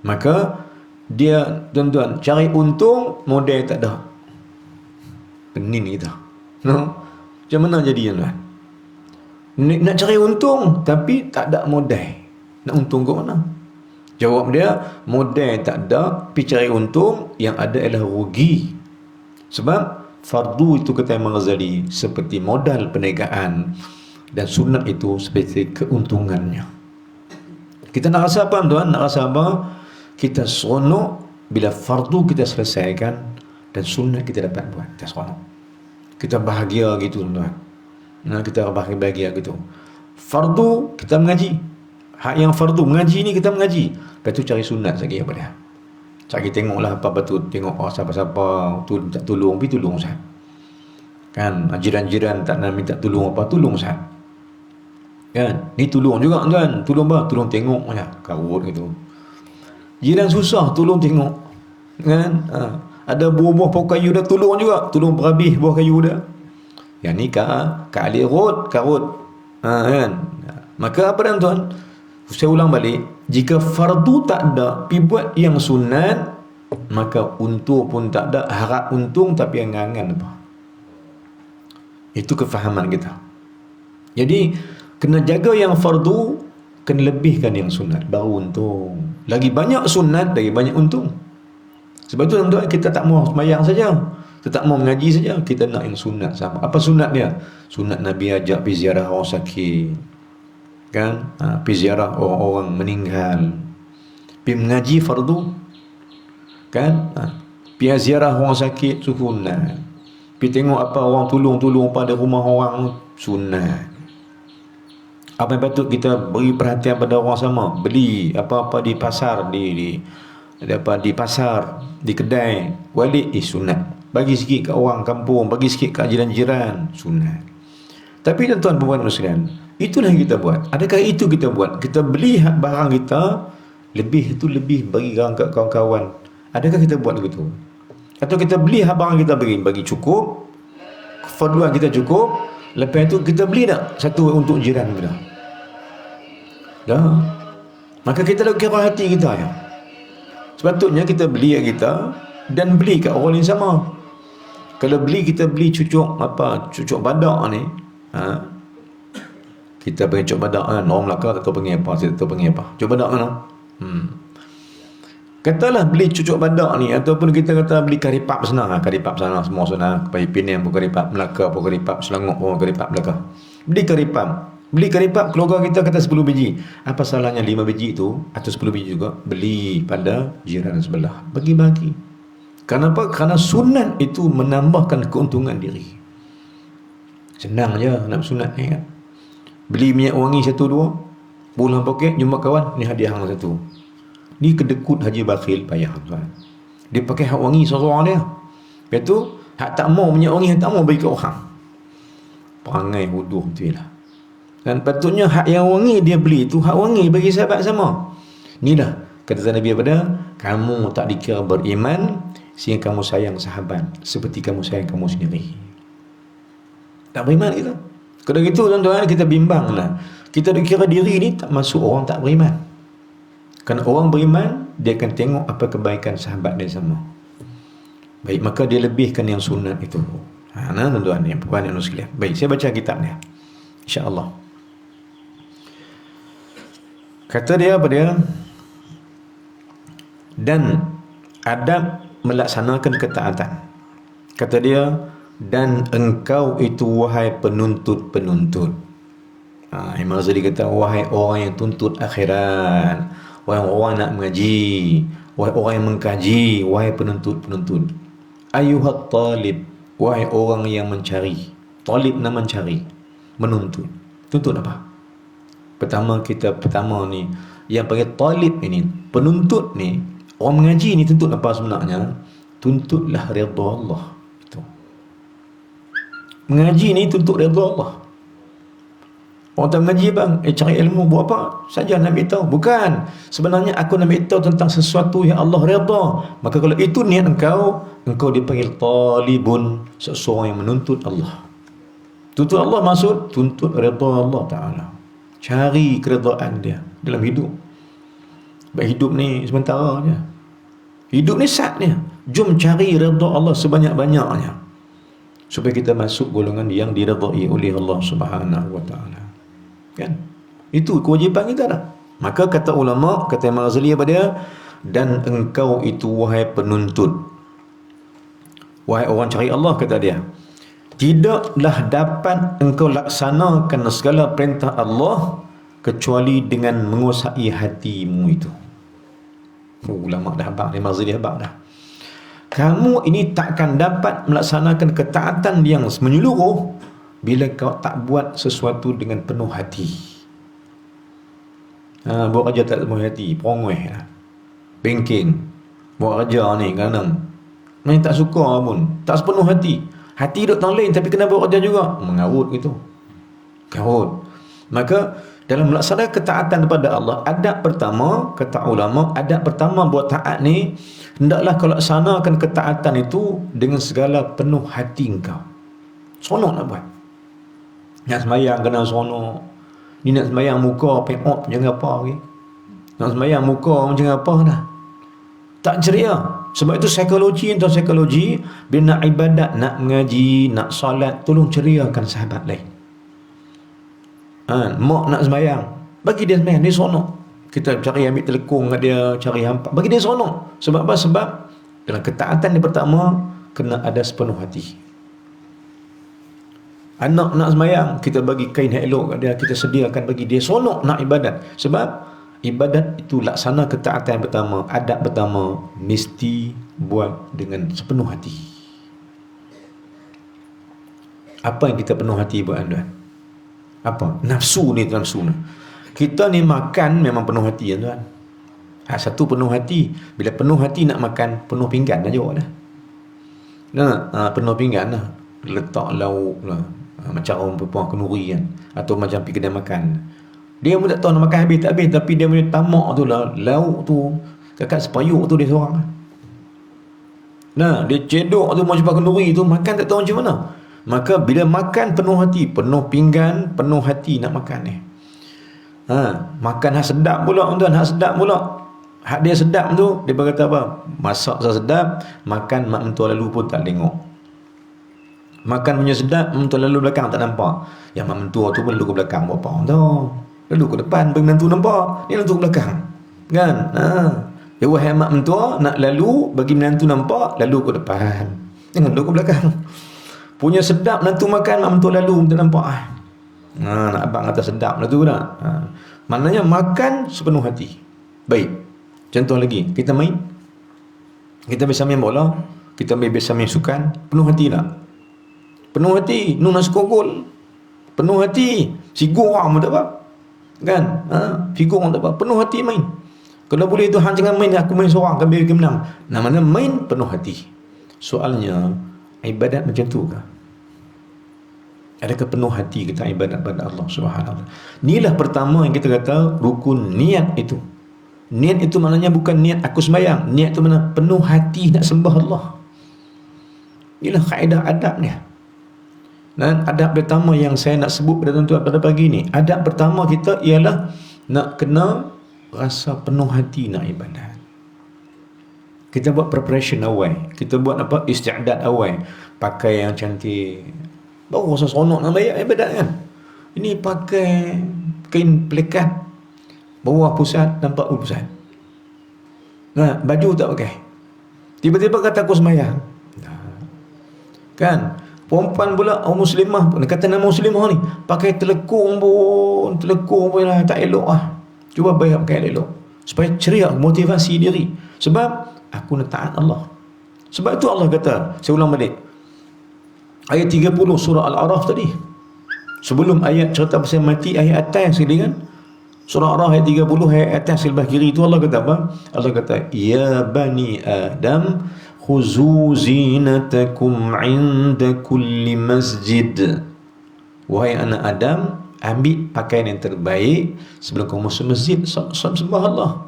Maka dia tuan-tuan cari untung, modal tak ada. Pening kita. Macam mana jadi tuan? Nak cari untung tapi tak ada modal. Nak untung ke mana? Jawab dia, modal tak ada, pergi cari untung, yang ada ialah rugi. Sebab Fardu itu kata Imam Ghazali seperti modal perniagaan, dan sunat itu seperti keuntungannya. Kita nak rasa apa tuan? Nak rasa apa? Kita seronok bila fardu kita selesaikan dan sunat kita dapat buat. Kita seronok. Kita bahagia gitu tuan. Nah, kita bahagia gitu. Fardu kita mengaji. Hak yang fardu mengaji ni kita mengaji. Lepas tu cari sunat lagi apa dia? Cari tengoklah apa betul, tengok siapa-siapa tu minta tolong, pergi tolong Ustaz. Kan, jiran-jiran tak nak minta tolong apa, tolong Ustaz. Kan, ni tolong juga tuan, tolong apa? Tolong tengok ya, karut gitu. Jiran susah, tolong tengok. Kan? Ada buah-buah pokok kayu dah, tolong juga, tolong berhabis buah kayu dah. Yang ni ka ahli karut. Kan? Maka apa dah tuan? Saya ulang balik, jika fardu tak ada, pi buat yang sunat, maka untung pun tak ada, harap untung tapi angan-angan apa. Itu kefahaman kita. Jadi kena jaga yang fardu, kena lebihkan yang sunat, baru untung. Lagi banyak sunat, lagi banyak untung. Sebab itu tuan-tuan, kita tak mau sembahyang saja, kita tak mau mengaji saja, kita nak yang sunat sama. Apa sunat dia? Sunat Nabi ajak pergi ziarah orang sakit, kan, pergi ziarah orang-orang meninggal, pergi mengaji fardu, kan, pergi ziarah orang sakit sunat, pergi tengok apa orang tolong pada rumah orang sunat. Apa yang patut kita beri perhatian pada orang sama, beli apa-apa di pasar, di pasar, di kedai, walik sunat. Bagi sikit kat orang kampung, bagi sikit kat jiran-jiran, sunat. Tapi tuan-tuan perempuan sekalian, itulah yang kita buat. Adakah itu kita buat? Kita beli barang kita, lebih bagi kat kawan-kawan. Adakah kita buat begitu? Atau kita beli barang kita bagi cukup, kefarduan kita cukup, lepas itu kita beli tak satu untuk jiran kita? Dah. Maka kita dah kira hati kita ya. Sepatutnya kita beli kat kita dan beli kat orang yang sama. Kalau beli, kita beli cucuk badak ni, kita panggil cucuk badak kan, orang Melaka tak tahu panggil apa, saya tak tahu panggil apa, cucuk badak kan. Katalah beli cucuk badak ni, ataupun kita kata beli karipap sana, semua sana, Penang pun karipap, Melaka pun karipap, Selangor pun karipap Melaka. Beli karipap, keluarga kita kata 10 biji. Apa salahnya 5 biji itu atau 10 biji juga beli pada jiran sebelah, bagi-bagi. Kenapa? Kerana sunat itu menambahkan keuntungan diri. Senang je nak sunat ni kan. Beli minyak wangi 1-2, pulang poket, jumpa kawan, ni hadiah hang satu. Ni kedekut Haji Bakhil payah tuan. Dia pakai hak wangi seorang dia. Lepas tu, hak tak mau minyak wangi, hak tak mau bagi ke orang. Perangai bodoh betul lah. Dan patutnya hak yang wangi dia beli tu, hak wangi bagi sahabat sama. Inilah kata Nabi pada, kamu tak dikira beriman sehingga kamu sayang sahabat seperti kamu sayang kamu sendiri. Tak beriman kita. Kalau gitu tuan-tuan, kita bimbang lah. Kita dikira diri ni tak masuk orang tak beriman. Kerana orang beriman, dia akan tengok apa kebaikan sahabat dia sama. Baik, maka dia lebihkan yang sunat itu. Nah tuan-tuan yang puan yang sekalian. Baik, saya baca kitab ni, insya-Allah. Kata dia apa dia? Dan adab melaksanakan ketaatan. Kata dia, dan engkau itu wahai penuntut-penuntut. Imam Ghazali kata, wahai orang yang tuntut akhirat, wahai orang nak mengaji, wahai orang yang mengkaji, wahai penuntut-penuntut. Ayuhat talib, wahai orang yang mencari. Talib nak mencari, menuntut. Tuntut apa? Pertama ni, yang panggil talib ini, penuntut ni, orang mengaji ni tuntut apa sebenarnya? Tuntutlah redha Allah. Itu. Mengaji ni tuntut redha Allah. Orang tak mengaji bang, cari ilmu buat apa? Saja nak beritahu. Bukan. Sebenarnya aku nak beritahu tentang sesuatu yang Allah redha. Maka kalau itu niat engkau dipanggil talibun, seseorang yang menuntut Allah. Tuntut Allah maksud tuntut redha Allah Ta'ala. Cari keredaan dia dalam hidup. Sebab hidup ni sementara je. Hidup ni sat ni. Jom cari redha Allah sebanyak-banyaknya, supaya kita masuk golongan yang diredai oleh Allah Subhanahu wa Ta'ala. Kan? Itu kewajipan kita dah. Maka kata ulama, kata Imam Ghazali apa dia? Dan engkau itu wahai penuntut, Wahai orang cari Allah, kata dia, tidaklah dapat engkau laksanakan segala perintah Allah kecuali dengan menguasai hatimu itu. Ulama dah habaq ni, Maghzali habaq dah. Kamu ini takkan dapat melaksanakan ketaatan yang menyeluruh bila kau tak buat sesuatu dengan penuh hati. Buat kerja tak penuh hati, perongweh lah, bengking. Buat kerja ni kadang main tak suka pun, tak sepenuh hati. Hati duduk tang lain tapi kena buat kerja juga, mengarut gitu, karut. Maka dalam melaksanakan ketaatan kepada Allah, adab pertama, kata ulama, adab pertama buat taat ni, hendaklah kau laksanakan ketaatan itu dengan segala penuh hati engkau. Seronok nak buat. Nak sembahyang kena seronok. Ni nak sembahyang muka pekot jangan apa lagi. Nak sembahyang muka macam apa dah, tak ceria. Sebab itu psikologi, bila nak ibadat, nak mengaji, nak solat, tolong ceriakan sahabat lain. Mak nak sembahyang, bagi dia sembahyang, dia seronok. Kita cari ambil telekung kat dia, cari hampa, bagi dia seronok. Sebab apa? Sebab dalam ketaatan yang pertama kena ada sepenuh hati. Anak nak sembahyang, kita bagi kain elok kat dia, kita sediakan bagi dia, seronok nak ibadat. Sebab ibadat itu laksana ketaatan yang pertama, adab pertama, mesti buat dengan sepenuh hati. Apa yang kita penuh hati buat, tuan? Apa? Nafsu ni. Kita ni makan memang penuh hati, tuan. Satu penuh hati. Bila penuh hati nak makan, penuh pinggan aja dah. Penuh pinggan lah. Letak lauk lah. Macam orang perempuan kenduri kan. Atau macam pergi kedai makan. Dia pun tak tahu nak makan habis tak habis, tapi dia punya tamak tu lah, lauk tu, kakak sepayuk tu dia seorang. Dia cedok tu macam kenduri tu, makan tak tahu macam mana. Maka bila makan penuh hati, penuh pinggan, penuh hati nak makan ni. Makan hak sedap pula, tuan, hak sedap pula. Hak dia sedap tu, dia berkata apa? Masak sedap, makan mak mentua lalu pun tak tengok. Makan punya sedap, mak mentua lalu belakang tak nampak. Yang mak mentua tu pun lalu ke belakang buat apa tu? Lalu ke depan, bagi menantu nampak, dia lalu ke belakang. Kan? Dia wahai mak mentua, nak lalu, bagi menantu nampak, lalu ke depan. Jangan lalu ke belakang. Punya sedap menantu makan, mak mentua lalu, tak nampak. Nak abang kata sedap lah tu tak? Maknanya makan sepenuh hati. Baik. Contoh lagi, kita main. Kita biasa main bola, kita biasa main sukan, penuh hati tak? Penuh hati, nak skor gol. Penuh hati, figur orang pun tak apa. Kan? Figur orang tak apa, penuh hati main. Kalau boleh tu hang jangan main, aku main seorang kan biar menang. Namanya main penuh hati. Soalnya ibadat macam tu ke? Adakah penuh hati kita ibadat pada Allah Subhanahu Wa Taala? Inilah pertama yang kita kata rukun niat itu. Niat itu maknanya bukan niat aku sembahyang. Niat itu mana penuh hati nak sembah Allah. Inilah kaedah adabnya. Dan adab pertama yang saya nak sebut pada tuan-tuan pada pagi ni, adab pertama kita ialah nak kena rasa penuh hati nak ibadat. Kita buat preparation awal, kita buat apa? Istiadat awal, pakai yang cantik, baru rasa seronok nak bayar ibadat kan. Ini pakai kain pelikat, bawah pusat nampak pusat. Baju tak pakai, tiba-tiba kata aku sembahyang. Kan? Perempuan pula, orang muslimah pun, kata nama muslimah ni, pakai telekung pun lah, tak elok lah. Cuba bayar pakai elok, supaya ceria, motivasi diri. Sebab aku nak taat Allah. Sebab itu Allah kata, saya ulang balik, ayat 30 surah Al-A'raf tadi. Sebelum ayat cerita pasal mati, ayat atas sekali kan, surah Al-A'raf ayat 30, ayat atas sebelah kiri itu Allah kata apa? Allah kata, ya bani Adam, khuzu zinatakum inda kulli masjid. Wahai anak Adam, ambil pakaian yang terbaik sebelum kamu masuk masjid, sembah Allah.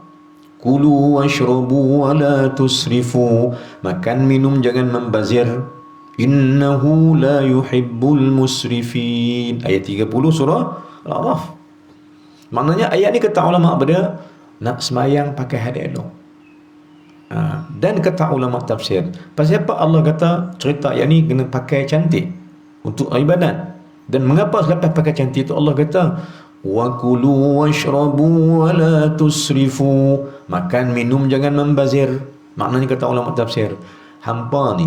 Kulu washrabu wa la tusrifu, makan minum jangan membazir. Innahu la yuhibbul musrifin. Ayat 30 surah Al-A'raf. Maknanya ayat ni kata ulama pada nak semayang pakai hadiah elok. Dan kata ulama tafsir, pasal apa Allah kata cerita yang ni kena pakai cantik untuk ibadat? Dan mengapa selepas pakai cantik itu Allah kata wa kulu washrabu wa la tusrifu, makan minum jangan membazir. Maknanya kata ulama tafsir, hampa ni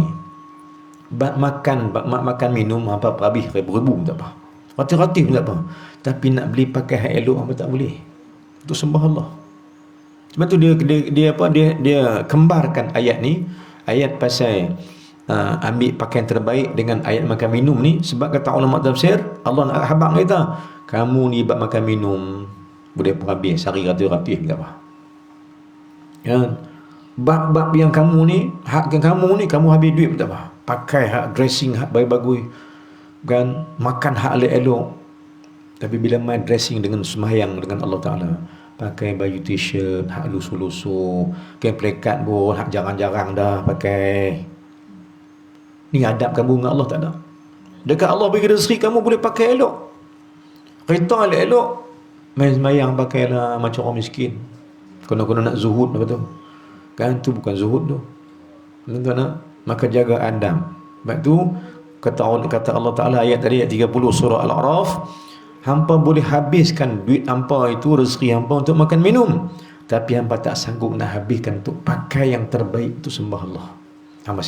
makan minum apa habis ribu-ribu tak apa. Rati-rati pun tak apa. Tapi nak beli pakai hak elok apa tak boleh. Itu sembah Allah. Sebab tu dia kembarkan ayat ni, ayat pasal ambil pakaian terbaik dengan ayat makan minum ni, sebab kata ulama tafsir, Allah nak habaq kita, kamu ni bab makan minum boleh pun habis sehari ratus-ratus tak apa. Ya. Bab yang kamu ni, hak kamu ni kamu habis duit pun tak apa. Pakai hak dressing hak bagus-bagus kan, makan hak elok-elok. Tapi bila main dressing dengan sembahyang dengan Allah Ta'ala, pakai baju t-shirt hak lusuh-lusuh, pakai plekat pun hak jarang-jarang dah pakai. Ni adab kamu dengan Allah tak ada. Dekat Allah bagi rezeki kamu boleh pakai elok, kereta elok-elok, main sembahyang pakailah macam orang miskin. Kena nak zuhud apa tu? Kan tu bukan zuhud tu. Tuan-tuan, maka jaga adab. Sebab tu kata Allah Ta'ala ayat tadi, ayat 30 surah Al-A'raf, hampa boleh habiskan duit hampa itu, rezeki hampa untuk makan minum, tapi hampa tak sanggup nak habiskan untuk pakai yang terbaik itu sembah Allah. Hampa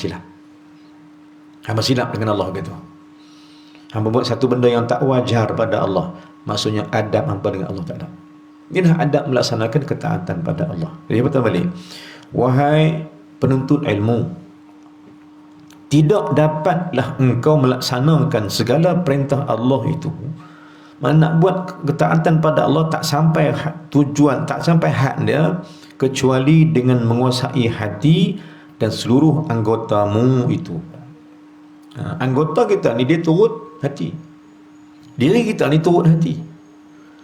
silap dengan Allah gitu. Hampa buat satu benda yang tak wajar pada Allah, maksudnya adab hampa dengan Allah Ta'ala. Inilah adab melaksanakan ketaatan pada Allah. Jadi betul balik, wahai penuntut ilmu, tidak dapatlah engkau melaksanakan segala perintah Allah itu, mana nak buat ketaatan pada Allah tak sampai tujuan, tak sampai had dia, kecuali dengan menguasai hati dan seluruh anggotamu itu. Anggota kita ni dia turut hati, diri kita ni turut hati.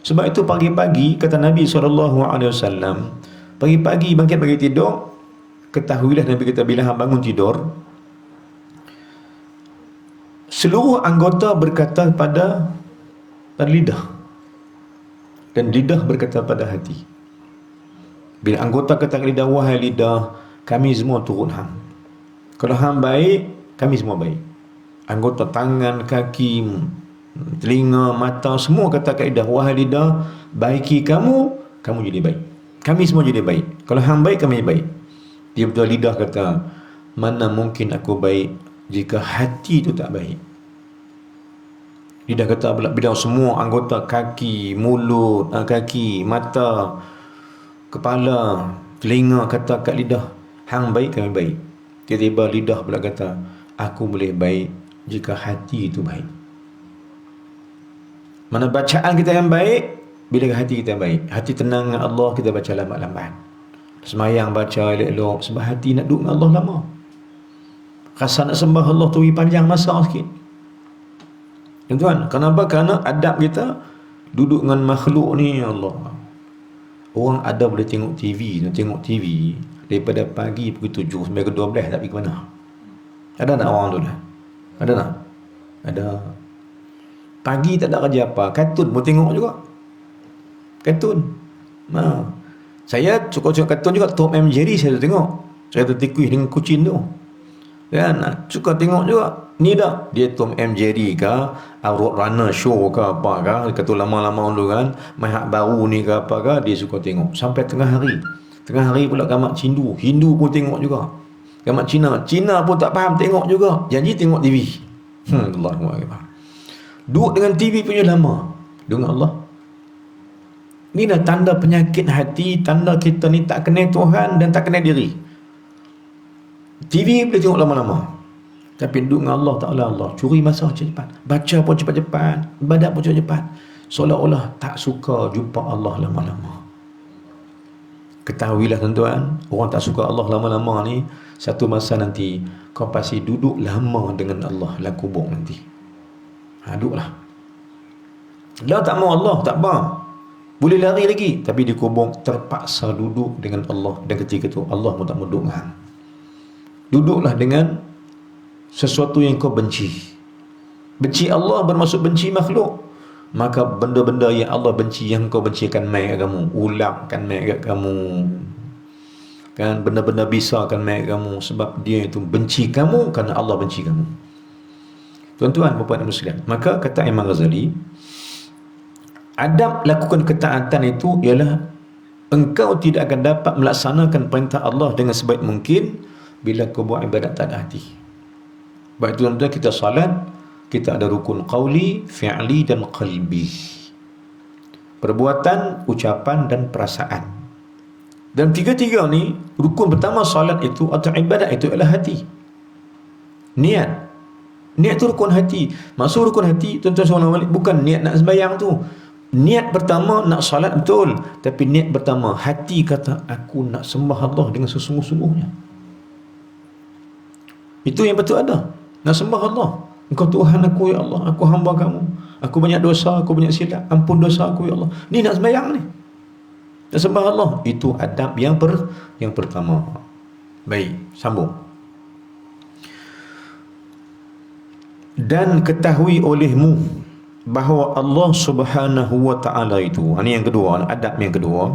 Sebab itu pagi-pagi kata Nabi SAW, pagi-pagi bangkit pagi tidur, ketahuilah Nabi kita bila bangun tidur, seluruh anggota berkata pada lidah, dan lidah berkata pada hati. Bila anggota kata lidah, wahai lidah, kami semua turut hang. Kalau hang baik, kami semua baik. Anggota tangan, kaki, telinga, mata, semua kata kat lidah, wahai lidah, baiki kamu jadi baik. Kami semua jadi baik. Kalau hang baik, kami baik. Dia betul, lidah kata, mana mungkin aku baik jika hati itu tak baik. Lidah kata bila semua anggota kaki, mulut, kaki, mata, kepala, telinga kata kat lidah, hang baik, kami baik. Tiba-tiba lidah pula kata, aku boleh baik jika hati itu baik. Mana bacaan kita yang baik bila hati kita yang baik. Hati tenang dengan Allah, kita baca lambat-lambat. Semayang baca elok-elok, sebab hati nak duduk dengan Allah lama. Rasa nak sembah Allah tu panjang masa sikit. Tuan-tuan, kenapa? Kerana adab kita duduk dengan makhluk ni, ya Allah. Orang ada boleh tengok TV, daripada pagi pukul 7 sampai ke 12 tak pergi ke mana. Ada tak orang tu dah? Ada tak? Ada. Pagi tak ada kerja apa, kartun pun tengok juga. Kartun. Saya suka kartun juga. Tom and Jerry saya tengok. Saya tertikui dengan kucing tu. Kan? Suka tengok juga. Ni dah dia Tom and Jerry ke, Roadrunner show ke apa ke, kata lama-lama dulu kan, main hak baru ni ke apa ke, dia suka tengok sampai tengah hari. Tengah hari pula gamak Hindu pun tengok juga. Gamak Cina pun tak faham tengok juga. Janji tengok TV. Allahuakbar. Duduk dengan TV punya lama dengan Allah. Ni dah tanda penyakit hati, tanda kita ni tak kenal Tuhan dan tak kenal diri. TV boleh tengok lama-lama, tapi duduk dengan Allah Ta'ala, Allah curi masa cepat, baca pun cepat-cepat, ibadat pun cepat-cepat, seolah-olah tak suka jumpa Allah lama-lama. Ketahuilah tuan-tuan, orang tak suka Allah lama-lama ni, satu masa nanti kau pasti duduk lama dengan Allah lah kubur nanti. Duduklah. Dah tak mau Allah, tak apa, boleh lari lagi, tapi di kubur terpaksa duduk dengan Allah. Dan ketika itu Allah pun tak mau duduk dengan. Duduklah dengan sesuatu yang kau benci. Benci Allah bermaksud benci makhluk. Maka benda-benda yang Allah benci, yang kau benci akan mai kat kamu. Ular akan mai kat kamu. Kan, benda-benda bisa akan mai kat kamu, sebab dia itu benci kamu kerana Allah benci kamu. Tuan-tuan, puan-puan muslim, maka kata Imam Ghazali, adab lakukan ketaatan itu ialah engkau tidak akan dapat melaksanakan perintah Allah dengan sebaik mungkin bila kau buat ibadat tak ada hati. Sebab itu tuan-tuan, kita salat, kita ada rukun qauli, fi'li dan qalbi. Perbuatan, ucapan dan perasaan. Dan tiga-tiga ni, rukun pertama salat itu atau ibadat itu adalah hati. Niat. Niat tu rukun hati. Maksud rukun hati, tuan-tuan seorang balik, bukan niat nak sembahyang tu. Niat pertama nak salat betul, tapi niat pertama hati kata aku nak sembah Allah dengan sesungguh-sungguhnya. Itu yang betul ada. Nak sembah Allah. Engkau Tuhan aku ya Allah, aku hamba kamu. Aku banyak dosa, aku banyak silap. Ampun dosa aku ya Allah. Ni nak sembahyang ni. Nak sembah Allah. Itu adab yang pertama. Baik, sambung. Dan ketahui olehmu bahawa Allah Subhanahu wa ta'ala itu, ini yang kedua, adab yang kedua.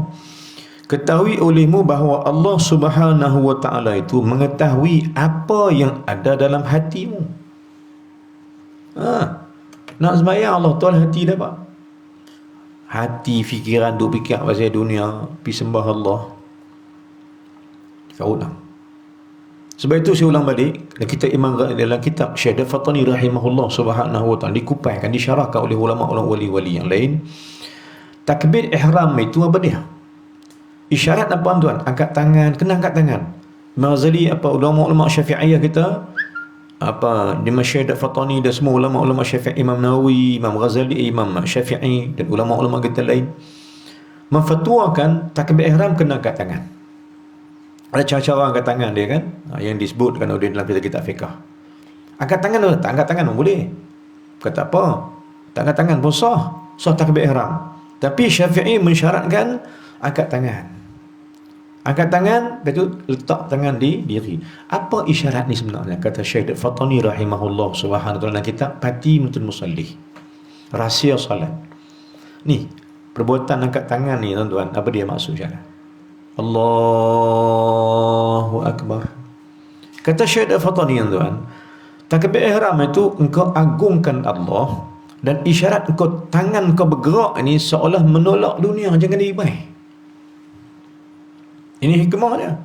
Ketahui olehmu bahawa Allah Subhanahu wa ta'ala itu mengetahui apa yang ada dalam hatimu. Nak sembahyang Allah tahu hati dah pak. Hati fikiran duk fikir pasal dunia, pergi sembah Allah. Kau ulang. Sebab itu saya ulang balik, kita imam dalam kitab Syekh Dafatani rahimahullah subhanahu wa ta'ala dikupaikan, disyarahkan oleh ulama-ulama wali-wali yang lain. Takbir ihram itu apa dia? Isyarat apa tuan? Angkat tangan, kena angkat tangan. Mazali apa ulama-ulama Syafi'iyah kita, apa di Syekh Dafatani dan semua ulama-ulama Syafi'i, Imam Nawawi, Imam Ghazali, Imam Syafi'i dan ulama-ulama kita lain memfatwakan takbir ihram kena angkat tangan. Ada cara-cara angkat tangan dia kan, yang disebutkan oleh dalam kitab fiqh. Angkat tangan tu, tak angkat tangan pun boleh. Kata apa? Tak angkat tangan pun sah takbir ihram. Tapi Syafi'i mensyaratkan angkat tangan. Angkat tangan, lepas tu letak tangan di diri. Apa isyarat ni sebenarnya? Kata Syekh Fatani rahimahullah subhanahu wa ta'ala dalam kitab Patimatul Musallih, rahsia salat. Ni, perbuatan angkat tangan ni tuan-tuan, apa dia maksud syarat? Allahu Akbar. Kata Syekh Fatani tuan, takbir ihram itu engkau agungkan Allah, dan isyarat engkau tangan kau bergerak ini seolah menolak dunia, jangan diibai. Ini hikmah dia.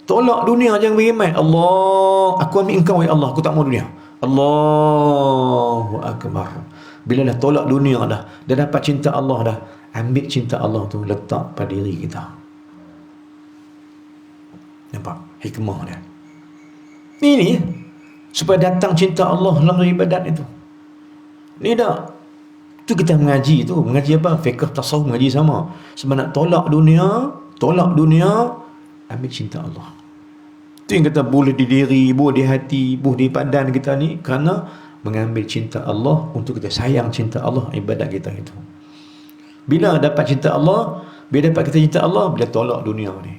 Tolak dunia, jangan berimai. Allah, aku ambil engkau ya Allah, aku tak mau dunia. Allahu Akbar. Bila dah tolak dunia dah dapat cinta Allah dah, ambil cinta Allah tu letak pada diri kita. Nampak hikmah dia? Ini supaya datang cinta Allah dalam ibadat itu. Ni dah. Tu kita mengaji tu. Mengaji apa? Fiqh tasawuf, mengaji sama. Sebab nak tolak dunia, ambil cinta Allah. Tu yang kata boleh di diri, boleh di hati, boleh di badan kita ni, kerana mengambil cinta Allah untuk kita sayang cinta Allah, ibadat kita itu. Bila dapat cinta Allah, bila dapat kita cinta Allah, bila tolak dunia ni.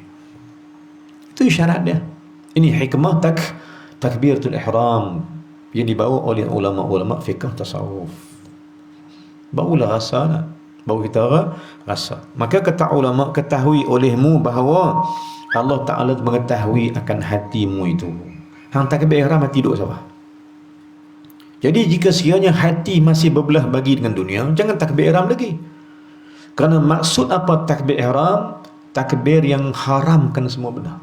Itu syarat dia. Ini hikmah takbiratul ihram yang dibawa oleh ulama-ulama fiqh tasawuf. Barulah rasa nak. Baru kita rasa. Maka kata ulama, ketahui olehmu bahawa Allah Ta'ala mengetahui akan hatimu itu. Hang takbir ihram hati duduk siapa? Jadi jika sekiranya hati masih berbelah bagi dengan dunia, jangan takbir ihram lagi. Kerana maksud apa takbir ihram? Takbir yang haramkan semua benda.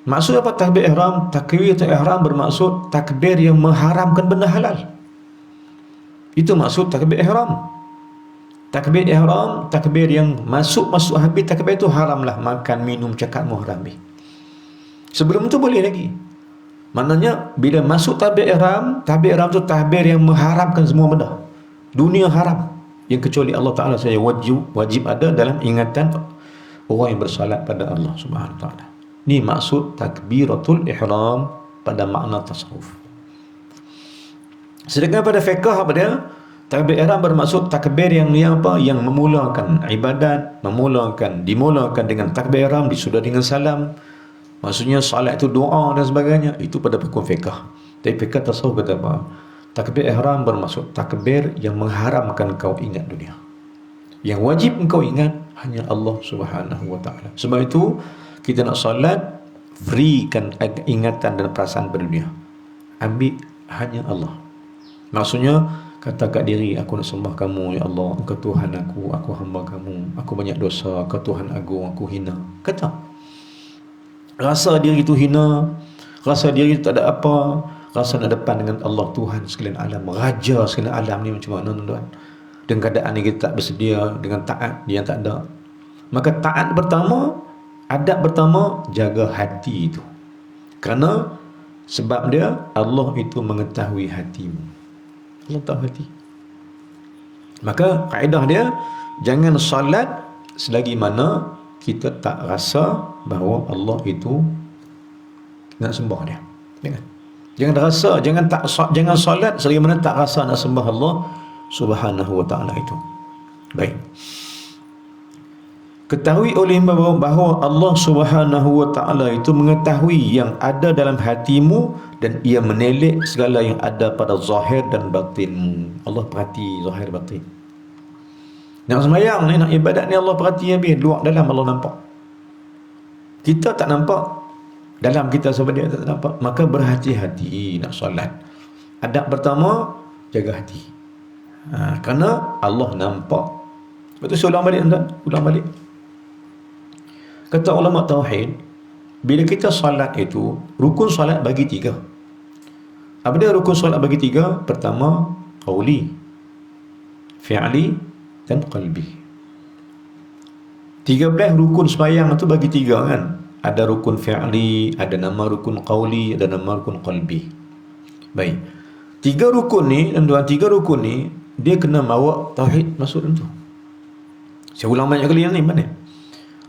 Maksud apa takbir ihram? Takbiratul ihram bermaksud takbir yang mengharamkan benda halal. Itu maksud takbir ihram. Takbir ihram, takbir yang masuk habis takbir itu haramlah makan, minum, cakap muhram. Sebelum itu boleh lagi. Maknanya bila masuk takbir ihram itu takbir yang mengharamkan semua benda. Dunia haram. Yang kecuali Allah Ta'ala saja wajib ada dalam ingatan orang yang bersalat pada Allah Subhanahu Wa Ta'ala. Ini maksud takbiratul ihram pada makna tasawuf. Sedangkan pada fiqh apa dia? Takbir ihram bermaksud takbir yang apa? Yang memulakan ibadat, dimulakan dengan takbir ihram, disudah dengan salam. Maksudnya salat itu doa dan sebagainya. Itu pada hukum fiqh. Tapi fiqh tasawuf kata apa? Takbir ihram bermaksud takbir yang mengharamkan kau ingat dunia. Yang wajib engkau ingat hanya Allah Subhanahu Wa Ta'ala. Sebab itu kita nak salat, freekan ingatan dan perasaan berdunia. Ambil hanya Allah. Maksudnya kata kat diri, aku nak sembah kamu ya Allah, engkau Tuhan aku hamba kamu, aku banyak dosa, engkau Tuhan agung, aku hina. Kata rasa diri itu hina, rasa diri tak ada apa, rasa nak depan dengan Allah Tuhan sekalian alam, Raja sekalian alam ni macam mana tuan-tuan? Dengan keadaan ni kita tak bersedia dengan taat yang tak ada. Maka taat pertama, adab pertama, jaga hati itu. Kerana sebab dia Allah itu mengetahui hatimu. Allah tahu hati. Maka kaedah dia, jangan salat selagi mana kita tak rasa bahawa Allah itu nak sembah dia. Jangan rasa, jangan salat selagi mana tak rasa nak sembah Allah Subhanahu wa taala itu. Baik. Ketahui oleh bahawa Allah Subhanahu wa taala itu mengetahui yang ada dalam hatimu dan ia menelik segala yang ada pada zahir dan batinmu. Allah perhati zahir batin. Nak sembahyang ni, nak ibadat ni Allah perhati habis, luar dalam Allah nampak. Kita tak nampak, dalam kita sebab dia tak nampak. Maka berhati-hati nak solat. Adab pertama, jaga hati. Kerana Allah nampak. Betul, saya ulang balik tuan, ulang balik. Kata ulama tauhid, bila kita salat itu, rukun salat bagi 3. Apa dia rukun salat bagi 3? Pertama, qauli, fi'li dan qalbi. 13 rukun sembahyang itu bagi 3 kan. Ada rukun fi'li, ada nama rukun qauli, ada nama rukun qalbi. Baik. 3 rukun ni, tuan-tuan, 3 rukun ni dia kena bawa tauhid masuk dalam tu. Saya ulang banyak kali yang ni mana?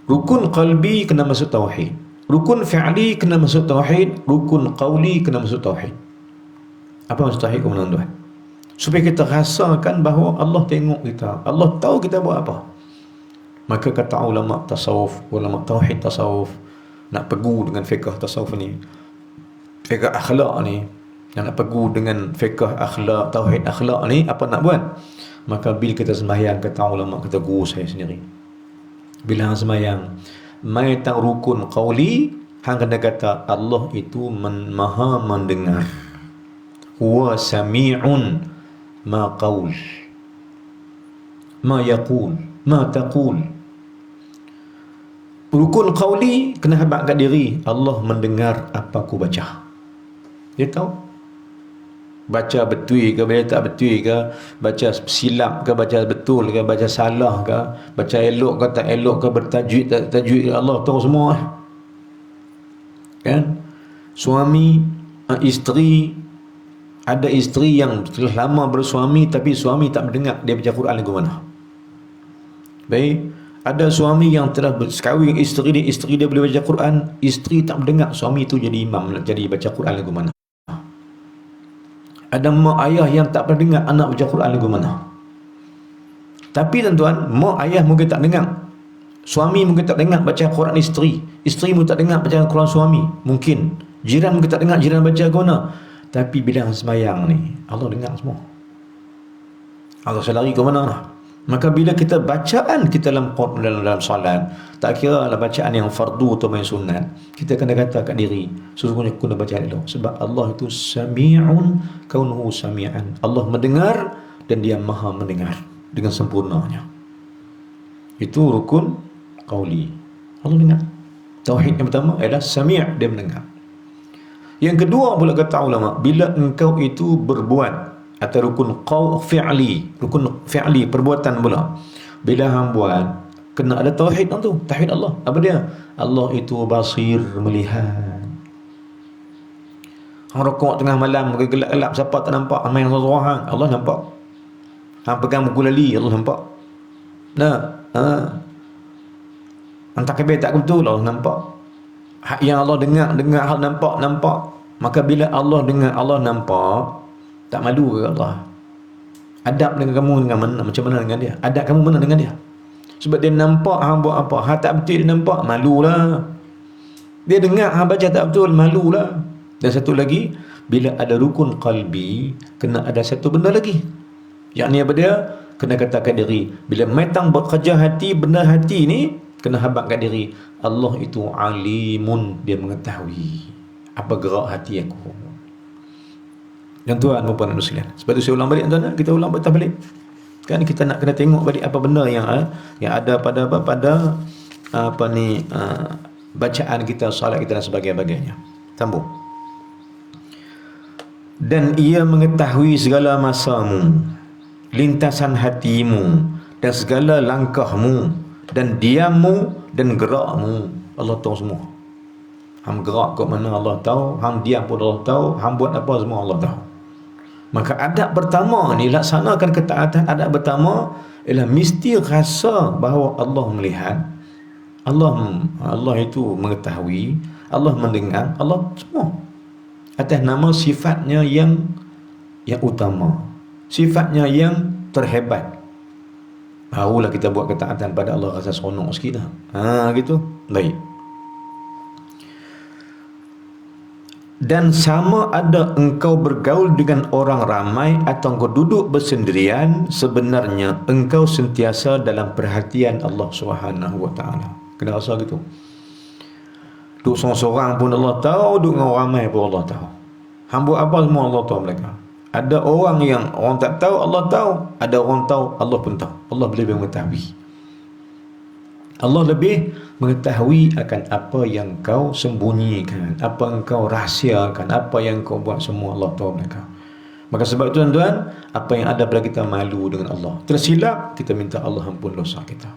Rukun qalbi kena masuk tauhid, rukun fi'li kena masuk tauhid, rukun qauli kena masuk tauhid. Apa maksud tauhid tuan-tuan? Supaya kita rasakan bahawa Allah tengok kita, Allah tahu kita buat apa. Maka kata ulama tasawuf, ulama tauhid tasawuf, nak pegu dengan fiqh tasawuf ni, fiqh akhlak ni, nak pegu dengan fiqh akhlak, tauhid akhlak ni, apa nak buat? Maka bila kita sembahyang, kata ulama, kata guru saya sendiri, bila hang sembahyang mai tang rukun qauli, hang kena kata Allah itu maha mendengar, huwa sami'un ma qaul, ma yaqul, ma taqul. Rukun qauli kena habaq kat diri, Allah mendengar apa aku baca. Dia tahu baca betul ke, baca tak betul ke, baca silap ke, baca betul ke, baca salah ke, baca elok ke tak elok ke, bertajwid tak tajwid ke, Allah tahu semua kan. Suami, isteri, ada isteri yang telah lama bersuami tapi suami tak mendengar dia baca Quran lagu mana. Baik, ada suami yang telah berkahwin isteri dia boleh baca Quran, isteri tak mendengar, suami itu jadi imam, jadi baca Quran lagu mana. Ada mak ayah yang tak pernah dengar anak baca Quran lagu mana. Tapi tuan-tuan, mak ayah mungkin tak dengar, suami mungkin tak dengar baca Quran isteri mungkin tak dengar baca Quran suami, mungkin jiran mungkin tak dengar jiran baca guna. Tapi bila sembahyang ni, Allah dengar semua. Allah selari ke mana lah. Maka bila kita bacaan kita dalam salat, tak kira lah bacaan yang fardu atau yang sunat, kita kena kata kat diri, sesungguhnya aku nak baca elok. Sebab Allah itu sami'un kaunuhu sami'an. Allah mendengar dan dia maha mendengar dengan sempurnanya. Itu rukun qauli. Allah dengar. Tauhid yang pertama adalah sami', dia mendengar. Yang kedua pula kata ulama, bila engkau itu berbuat, atau rukun fi'li, perbuatan pula. Bila hang buat, kena ada tauhid tu, tauhid Allah. Apa dia? Allah itu basir, melihat. Hang rokok tengah malam, gelap-gelap, siapa tak nampak, main seorang hang, Allah nampak. Hang pegang buku lali, Allah nampak. Hang takbir tak betul, Allah nampak. Hak yang Allah dengar, hak nampak. Maka bila Allah dengar, Allah nampak, tak malu ke Allah? Adab dengan kamu dengan mana? Macam mana dengan dia? Adab kamu mana dengan dia? Sebab dia nampak hang buat apa, hang tak betul dia nampak, malulah. Dia dengar hang baca tak betul, malulah. Dan satu lagi, bila ada rukun qalbi, kena ada satu benda lagi. Yakni apa dia? Kena katakan diri, bila metang bekerja hati, benda hati ni kena habaq kat diri, Allah itu alimun, dia mengetahui apa gerak hati aku. Dan tuan dan puan sekalian, sebab tu saya ulang balik tuan, kita ulang balik kan, kita nak kena tengok balik apa benda yang ada pada bacaan kita, solat kita dan sebagainya. Sambung. Dan ia mengetahui segala masamu, lintasan hatimu, dan segala langkahmu, dan diammu dan gerakmu. Allah tahu semua. Hang gerak ke mana Allah tahu, hang diam pun Allah tahu, hang buat apa semua Allah tahu. Maka adab pertama ni, laksanakan ketaatan. Adab pertama ialah mesti rasa bahawa Allah melihat, Allah itu mengetahui, Allah mendengar, Allah semua. Atas nama sifatnya yang utama, sifatnya yang terhebat, barulah kita buat ketaatan pada Allah rasa seronok sikit dah. Gitu. Baik. Dan sama ada engkau bergaul dengan orang ramai atau engkau duduk bersendirian, sebenarnya engkau sentiasa dalam perhatian Allah Subhanahu wa taala. Kena rasa gitu. Duduk seorang-seorang pun Allah tahu, duduk dengan orang ramai pun Allah tahu. Hang buat apa semua Allah tahu mereka. Ada orang yang orang tak tahu, Allah tahu. Ada orang tahu, Allah pun tahu. Allah lebih mengetahui. Allah lebih mengetahui akan apa yang kau sembunyikan, apa yang kau rahsiakan, apa yang kau buat, semua Allah tahu mereka. Maka sebab itu tuan-tuan, apa yang ada pada kita malu dengan Allah. Tersilap, kita minta Allah ampun dosa kita.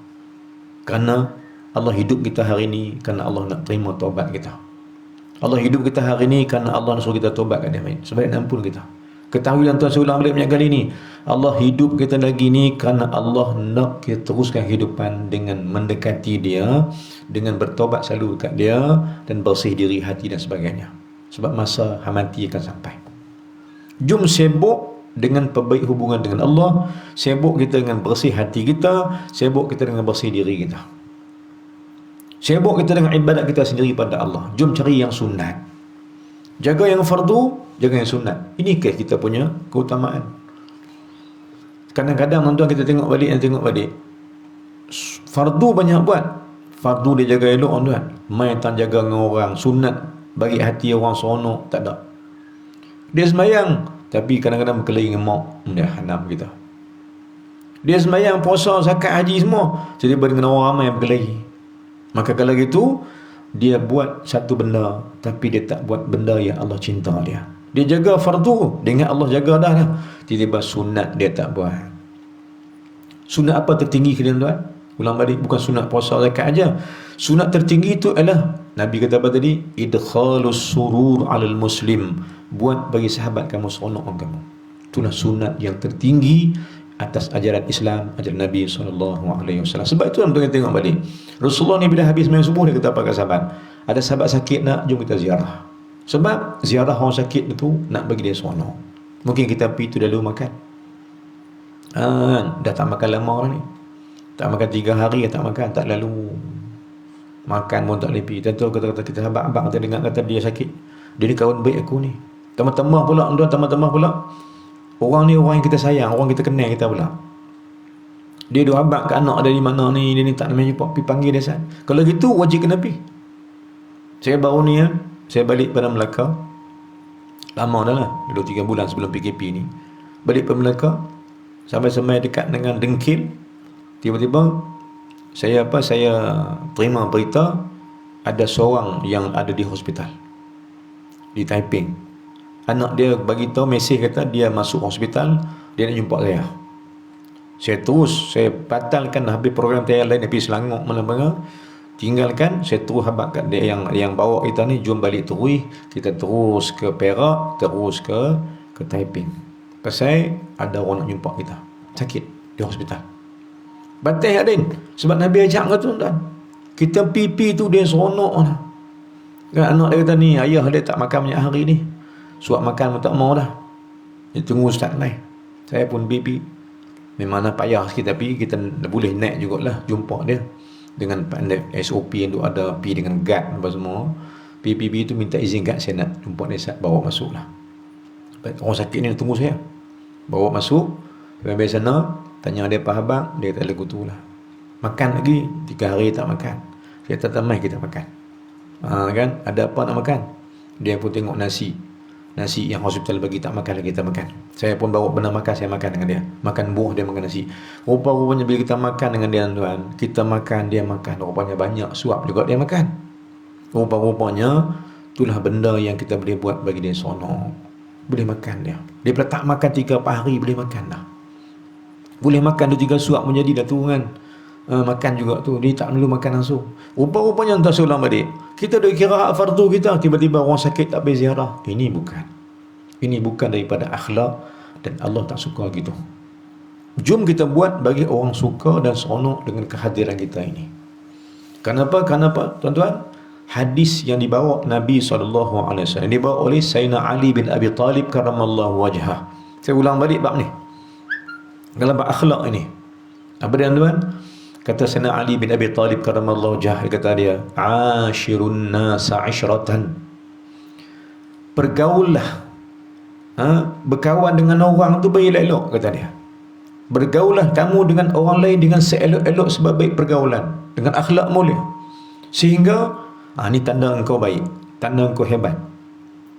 Kerana Allah hidup kita hari ini, kerana Allah nak terima taubat kita. Allah hidup kita hari ini kerana Allah nak suruh kita taubat kat dia. Sebab nak ampun kita. Ketahui tuan-tuan, saya ulang balik banyak kali ni, Allah hidup kita lagi ni kerana Allah nak kita teruskan kehidupan dengan mendekati dia, dengan bertobat selalu dekat dia, dan bersih diri hati dan sebagainya. Sebab masa mati akan sampai. Jom sibuk dengan perbaik hubungan dengan Allah, sibuk kita dengan bersih hati kita, sibuk kita dengan bersih diri kita, sibuk kita dengan ibadat kita sendiri pada Allah. Jom cari yang sunat, jaga yang fardu, jaga yang sunat. Ini kita punya keutamaan. Kadang-kadang tuan-tuan kita tengok balik, fardu banyak buat, fardu dia jaga elok tuan-tuan, main tak jaga dengan orang, sunat bagi hati orang seronok tak ada. Dia sembahyang tapi kadang-kadang berkelahi dengan mak, dia hanam kita. Dia sembahyang, puasa, zakat, haji semua, jadi dengan orang ramai yang berkelahi. Maka kalau gitu, dia buat satu benda tapi dia tak buat benda yang Allah cinta dia. Dia jaga fardu, dia ingat Allah jaga dah. Tiba-tiba sunat dia tak buat. Sunat apa tertinggi kalian tuan? Ulang balik, bukan sunat puasa zakat aja. Sunat tertinggi itu adalah, Nabi kata apa tadi? Idkhalus surur alal muslim. Buat bagi sahabat kamu seronok kamu. Itulah sunat yang tertinggi atas ajaran Islam, ajaran Nabi SAW. Sebab itu tuan-tuan tengok balik, Rasulullah ni bila habis main subuh, dia kata apa kat sahabat? Ada sahabat sakit nak, jom kita ziarah. Sebab ziarah orang sakit itu nak bagi dia seronok. Mungkin kita pergi tu dulu makan, dah tak makan lama dah ni, tak makan 3 hari, tak makan, tak lalu makan pun tak lebih. Tentu kata kita abang kata dengar kata dia sakit, dia ni kawan baik aku ni. Tambah-tambah pula orang ni orang yang kita sayang, orang kita kenal kita pula. Dia dua abang ke anak dari mana ni, dia ni tak namanya jumpa, pergi panggil dia sat. Kalau gitu wajib kena pergi. Saya baru ni saya balik pada Melaka, lama dah lah, 2-3 bulan sebelum PKP ni. Balik pada Melaka, sampai dekat dengan Dengkil, tiba-tiba saya terima berita ada seorang yang ada di hospital di Taiping. Anak dia bagi tahu, mesej kata dia masuk hospital, dia nak jumpa saya. Saya batalkan habis program saya lain, pergi Selangor mana-mana, tinggalkan, saya terus habaq kat dia yang bawa kita ni, jom balik terus, kita terus ke Perak, terus ke Taiping. Pasal ada orang nak jumpa kita sakit di hospital. Batal Adin, sebab Nabi ajak kata tuan, kita pipi tu dia seronok lah. Kan anak dia kata ni, ayah dia tak makan banyak hari ni, suap makan pun tak mau dah, dia tunggu ustaz naik. Saya pun pipi memang nak payah sikit, tapi kita boleh naik jugalah jumpa dia dengan SOP yang tu ada, pergi dengan guard apa semua. PPB tu minta izin guard, saya nak jumpa dia, saya bawa masuk lah. Orang sakit ni tunggu saya, bawa masuk sampai sana, tanya dia apa habang, dia kata lagu tu lah. Makan lagi 3 hari tak makan. Saya kata mai kita makan. Kan ada apa nak makan, dia pun tengok nasi yang hospital bagi, tak makan lagi, kita makan. Saya pun bawa benda makan, saya makan dengan dia. Makan buah, dia makan nasi. Rupa-rupanya bila kita makan dengan dia tuan, kita makan, dia makan, rupanya banyak suap juga dia makan. Rupa-rupanya itulah benda yang kita boleh buat bagi dia seronok. boleh makan dia. Dia tak makan 3-4 hari boleh makan dah. Boleh makan 2-3 suap menjadi dah tu kan. Makan juga tu, dia tak perlu makan langsung. Rupa-rupanya entah seulang balik. Kita dah kira hak fardu kita, tiba-tiba orang sakit tak boleh ziarah. Ini bukan daripada akhlak, dan Allah tak suka gitu. Jom kita buat bagi orang suka dan seronok dengan kehadiran kita ini. Kenapa tuan-tuan? Hadis yang dibawa Nabi SAW, dibawa oleh Sayyidina Ali bin Abi Talib karamallahu wajhah. Saya ulang balik bab ni, dalam bab akhlak ini. Apa dia tuan? Kata Sayyidina Ali bin Abi Talib karamallahu wajhah, kata dia, ashirun nasa ishratan, pergaulah, berkawan dengan orang tu baik elok, kata dia. Bergaulah kamu dengan orang lain dengan seelok-elok sebaik pergaulan, dengan akhlak mulia, sehingga ni tanda engkau baik, tanda engkau hebat,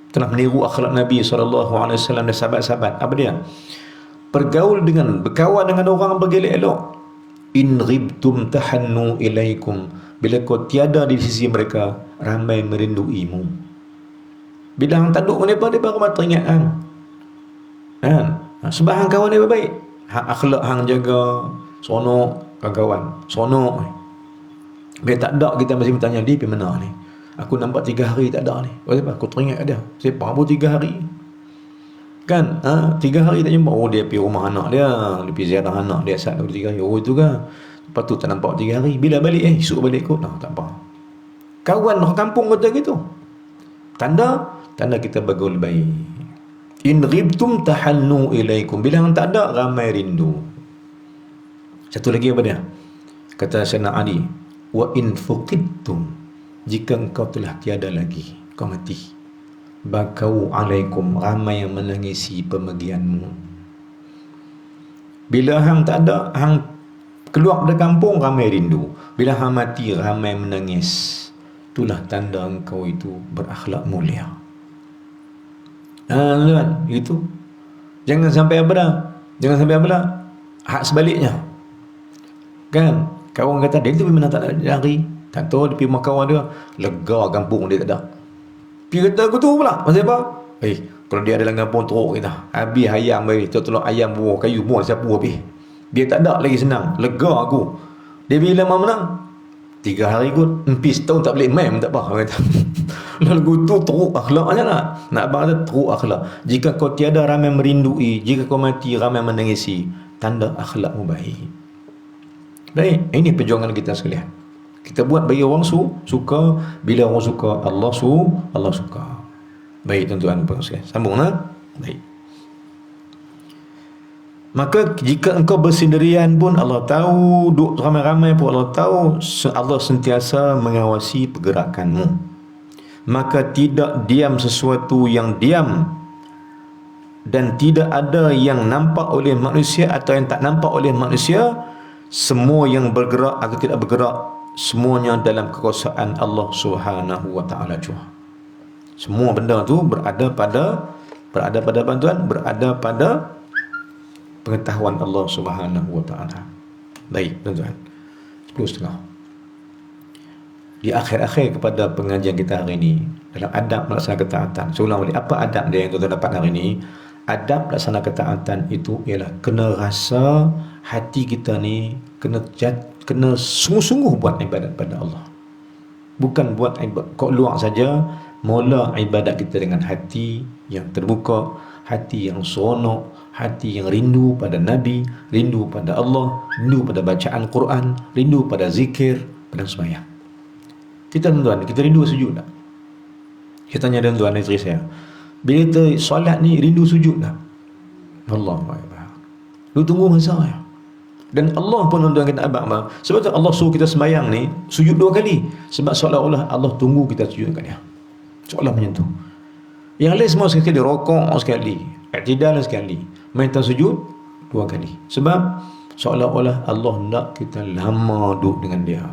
telah meniru akhlak Nabi SAW dan sahabat-sahabat. Apa dia? Berkawan dengan orang bergelek-elok. In ghibtum tahannu ilaikum, bila kau tiada di sisi mereka, ramai merinduimu. Bila hang tanduk mereka, dia baru teringat hang. Sebab hang kawan dia baik, akhlak hang jaga, seronok kawan, seronok. Bila tak ada, kita masih bertanya, dia pergi mana ni? Aku nampak 3 hari tak ada ni. Kenapa? Aku teringat dia. Siapa pun 3 hari. Kan? 3 hari tak jumpa. Oh, dia pergi rumah anak dia. Dia pergi ziarah anak dia saat 3 hari. Oh, itu kan. Lepas tu tak nampak 3 hari. Bila balik? Esok balik kot. Tak apa. Kawan orang kampung kata gitu. Tanda kita bergaul baik. In ghibtum tahannu ilaikum. Bila hang tak ada, ramai rindu. Satu lagi apa dia? Kata Sayyidina Ali, wa in fuqidtum, jika engkau telah tiada lagi, kau mati, bakau alaikum, ramai yang menangisi pemergianmu. Bila hang tak ada, hang keluar dari kampung, ramai rindu. Bila hang mati, ramai menangis. Itulah tanda engkau itu berakhlak mulia. Itu. Jangan sampai apa dah? Jangan sampai apa dah? Hak sebaliknya. Kan? Kawan kata, dia tu memang tak ada hari. Tak tahu, dia pergi rumah kawan dia, lega kampung dia tak ada. Pergi kata aku tu pula. Maksud apa? Kalau dia ada dalam kampung, teruk kita. Habis ayam, tolong ayam buah kayu, buah siapa habis. Dia tak ada lagi, senang. Lega aku. Dia bila menang 3 hari kot. Empis tahun tak boleh main, tak apa. Kata. Lalu tu teruk akhlaknya nak. Nak abang kata teruk akhlak. Jika kau tiada, ramai merindui. Jika kau mati, ramai menangisi. Tanda akhlakmu baik. Baik, ini perjuangan kita sekalian. Kita buat bagi orang suka. Bila orang suka, Allah suka. Baik tuan-tuan dan puan-puan sekalian. Sambung lah. Baik. Maka jika engkau bersendirian pun Allah tahu, duduk ramai-ramai pun Allah tahu, Allah sentiasa mengawasi pergerakanmu. Maka tidak diam sesuatu yang diam, dan tidak ada yang nampak oleh manusia atau yang tak nampak oleh manusia. Semua yang bergerak atau tidak bergerak, semuanya dalam kekuasaan Allah Subhanahu wa taala jua. Semua benda tu berada pada bantuan, berada pada pengetahuan Allah Subhanahu wa taala. Baik, tuan-tuan. 10.30. Di akhir-akhir kepada pengajian kita hari ini, dalam adab melaksanakan ketaatan. Saya ulang balik, apa adab dia yang tuan-tuan dapat hari ini? Adab melaksanakan ketaatan itu ialah kena rasa hati kita ni kena sungguh-sungguh buat ibadat pada Allah. Bukan buat ibadat kok luar saja. Mula ibadat kita dengan hati yang terbuka, hati yang seronok, hati yang rindu pada Nabi, rindu pada Allah, rindu pada bacaan Quran, rindu pada zikir, pada sembahyang. Kita tuan-tuan, kita rindu sujud tak? Saya tanya tuan-tuan isteri saya, bila kita solat ni rindu sujud tak? Allahu Akbar. Lu tunggu masa ya. Dan Allah pun tuan-tuan kata abang, sebab tu Allah suruh kita sembahyang ni sujud 2 kali. Sebab seolah-olah Allah tunggu kita sujud kat dia. Seolah macam tu. Yang lain semua sekali, rokok sekali, i'tidal sekali, minta sujud 2 kali. Sebab seolah-olah Allah nak kita lama duduk dengan dia.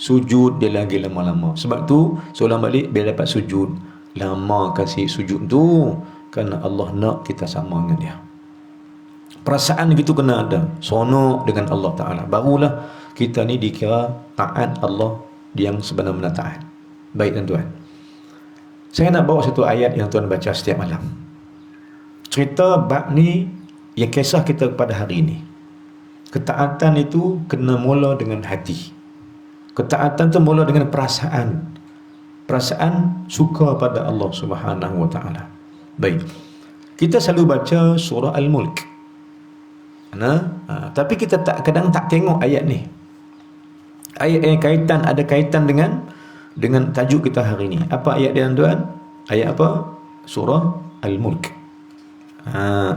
Sujud dia lagi lama-lama. Sebab tu seolah balik bila dapat sujud, lama kasih sujud tu, kerana Allah nak kita sama dengan dia. Perasaan gitu kena ada, seronok dengan Allah Ta'ala. Barulah kita ni dikira taat Allah yang sebenar-benar taat. Baik tuan-tuan, saya nak bawa satu ayat yang tuan baca setiap malam. cerita bab ni yang kisah kita pada hari ini. Ketaatan itu kena mula dengan hati. Ketaatan tu mula dengan perasaan. Perasaan suka pada Allah Subhanahu wa taala. Baik. Kita selalu baca surah Al-Mulk. Tapi kita kadang tak tengok ayat ni. Ayat yang ada kaitan dengan tajuk kita hari ini. Apa ayat dia tuan? Ayat apa? Surah Al-Mulk.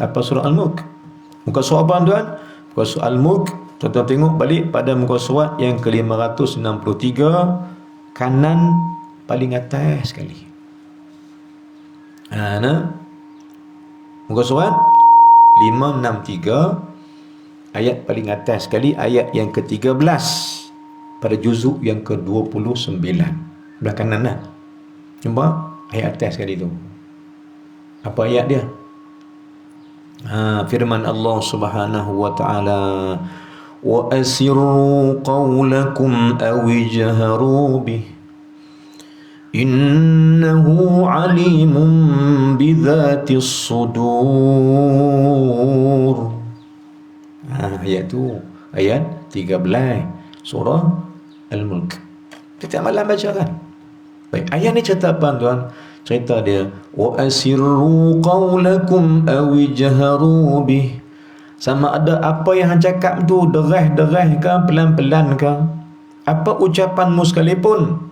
Apa surah Al-Mulk? Muka surat apa tuan? Muka surat Al-Mulk. Tuan-tuan tengok balik pada muka surat yang ke-563, kanan paling atas sekali. Muka surat 563, ayat paling atas sekali, ayat yang ke-13 pada juzuk yang ke-29. Belah kanan lah. Jumpa ayat atas sekali tu. Apa ayat dia? Firman Allah Subhanahu wa taala, wa asirru qawlakum aw ijharu bih innahu alimun bidhatis sudur. Ayat tu ayat 13 surah Al-Mulk. Kita malam baca kan. Baik, ayat ni cerita apa tuan? Cerita dia, wa asirru qawlakum aw ijharu bih. Sama ada apa yang hang cakap tu derah-derah ke, pelan-pelan ke, apa ucapanmu sekalipun,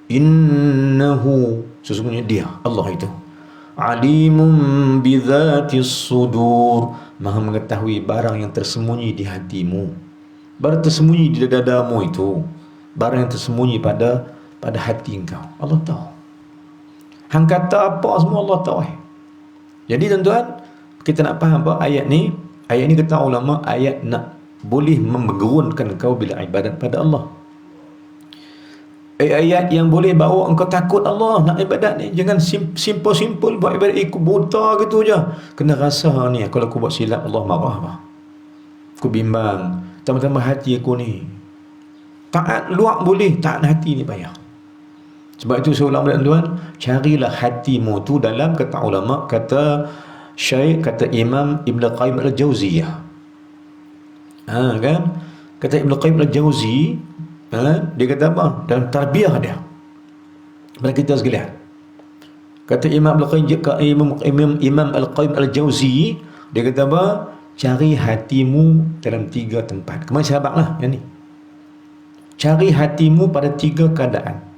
innahu, sesungguhnya dia, Allah itu, alimun bidhatis sudur, maha mengetahui barang yang tersembunyi di hatimu, barang tersembunyi di dadamu itu, barang yang tersembunyi pada hati engkau. Allah tahu. Hang kata apa semua Allah tahu. Jadi tuan-tuan, kita nak faham apa ayat ni kata ulama, ayat nak boleh memgerunkan kau bila ibadat pada Allah. Ayat yang boleh bawa engkau takut Allah nak ibadat ni. Jangan simple buat ibadat ikut buta gitu je. Kena rasa ni, kalau aku buat silap Allah marah apa. Aku bimbang, tambah-tambah hati aku ni. Taat luar boleh, taat hati ni payah. Sebab itu saya ulang tuan, carilah hatimu tu dalam kata ulama, kata Syekh, kata Imam Ibn Qayyim Al-Jauziyah. Kan? Kata Ibn Qayyim Al-Jauzi, dia kata apa? Dalam tarbiyah dia. Pada kita sekalian. Kata Imam Imam Al-Qayyim Al-Jauzi, dia kata apa? Cari hatimu dalam 3 tempat. Kemarin sahabat lah yang ni. Cari hatimu pada 3 keadaan.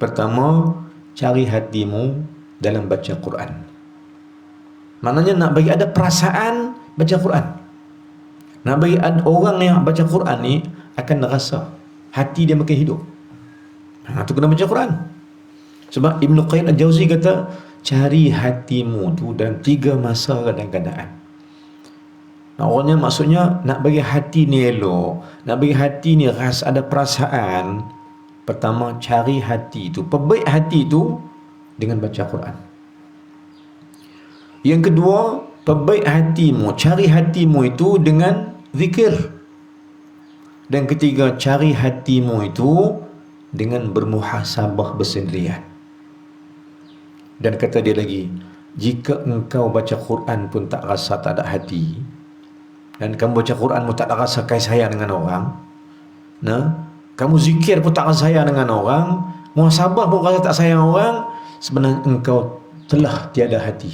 Pertama, cari hatimu dalam baca Quran. Maknanya nak bagi ada perasaan baca Quran. Nak bagi ada orang yang baca Quran ni akan rasa hati dia makin hidup. Itu kena baca Quran. Sebab Ibn Qayyim Al-Jauzi kata, cari hatimu tu dalam 3 masa dan keadaan. Orangnya maksudnya nak bagi hati ni elok, nak bagi hati ni rasa ada perasaan. Pertama, cari hati itu, perbaik hati itu dengan baca Quran. Yang kedua, perbaik hatimu, cari hatimu itu dengan zikir. Dan ketiga, cari hatimu itu dengan bermuhasabah bersendirian. Dan kata dia lagi, jika engkau baca Quran pun tak rasa tak ada hati, dan kamu baca Quran pun tak ada rasa kasih sayang dengan orang, kamu zikir pun tak rasa sayang dengan orang, muhasabah pun rasa tak sayang orang, sebenarnya engkau telah tiada hati.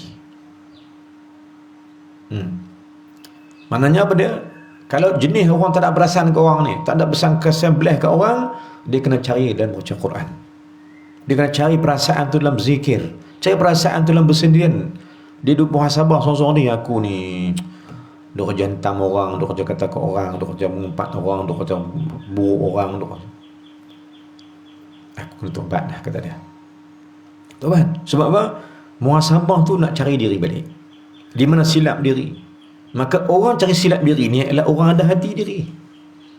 Maknanya apa dia? Kalau jenis orang tak ada perasaan ke orang ni, tak ada kesan belah ke orang, dia kena cari dalam baca Quran. Dia kena cari perasaan tu dalam zikir, cari perasaan tu dalam bersendirian. Dia duduk muhasabah seorang-seorang ni, aku ni duk kerja hentam orang, duk kerja kata ke orang, duk kerja mengumpat orang, duk kerja buruk orang, duk aku kena tobat dah, kata dia. Tobat. Sebab apa? Muhasabah tu nak cari diri balik. Di mana silap diri. Maka orang cari silap diri ni adalah orang ada hati diri.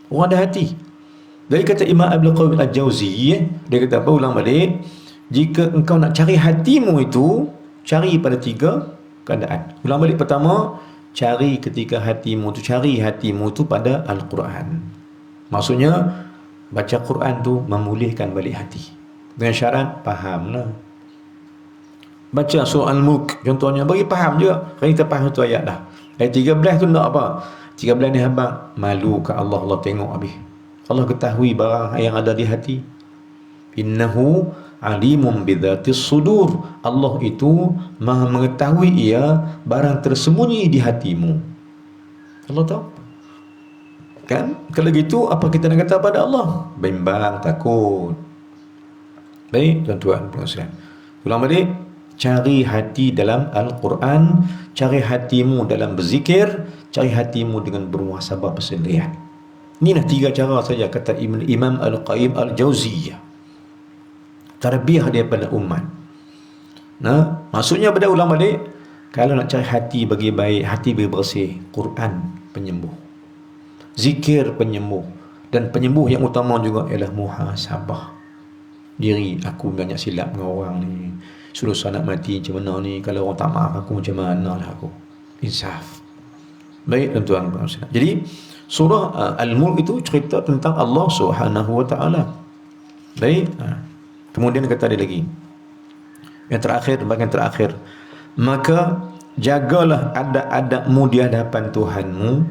Orang ada hati. Dari kata Imam Ibn Qayyim Al-Jauzi, dia kata apa, ulang balik, jika engkau nak cari hatimu itu, cari pada 3 keadaan. Ulang balik, pertama, cari ketika hatimu tu, cari hatimu tu pada Al-Quran. Maksudnya baca Quran tu memulihkan balik hati. Dengan syarat fahamlah. Baca surah Al-Mulk contohnya, bagi faham juga. Kan kita faham tu ayat dah. Ayat 13 tu nak apa? 13 ni habang malu ke Allah, Allah tengok habis. Allah ketahui barang yang ada di hati. Innahu alimun bidzatis sudur. Allah itu maha mengetahui ia barang tersembunyi di hatimu. Allah tahu. Kan? Kalau gitu apa kita nak kata pada Allah? Bimbang, takut. Baik, tuan-tuan pengusiran. Ulang balik, cari hati dalam Al-Quran, cari hatimu dalam berzikir, cari hatimu dengan bermuhasabah persendirian. Inilah 3 cara saja kata Imam Al-Qayyim Al-Jauziyah. Tarbiyah daripada umat. Nah, maksudnya pada ulang balik, kalau nak cari hati bagi baik, hati bagi bersih, Quran penyembuh, zikir penyembuh, dan penyembuh yang utama juga ialah muhasabah diri. Aku banyak silap dengan orang ni, suruh saya nak mati macam mana ni, kalau orang tak maaf aku macam mana lah aku. Insaf. Baik tuan-tuan. Jadi surah Al-Mulk itu cerita tentang Allah Subhanahu wa taala. Baik. Kemudian kata dia lagi, yang terakhir, bagian terakhir, maka jagalah adab-adabmu di hadapan Tuhanmu,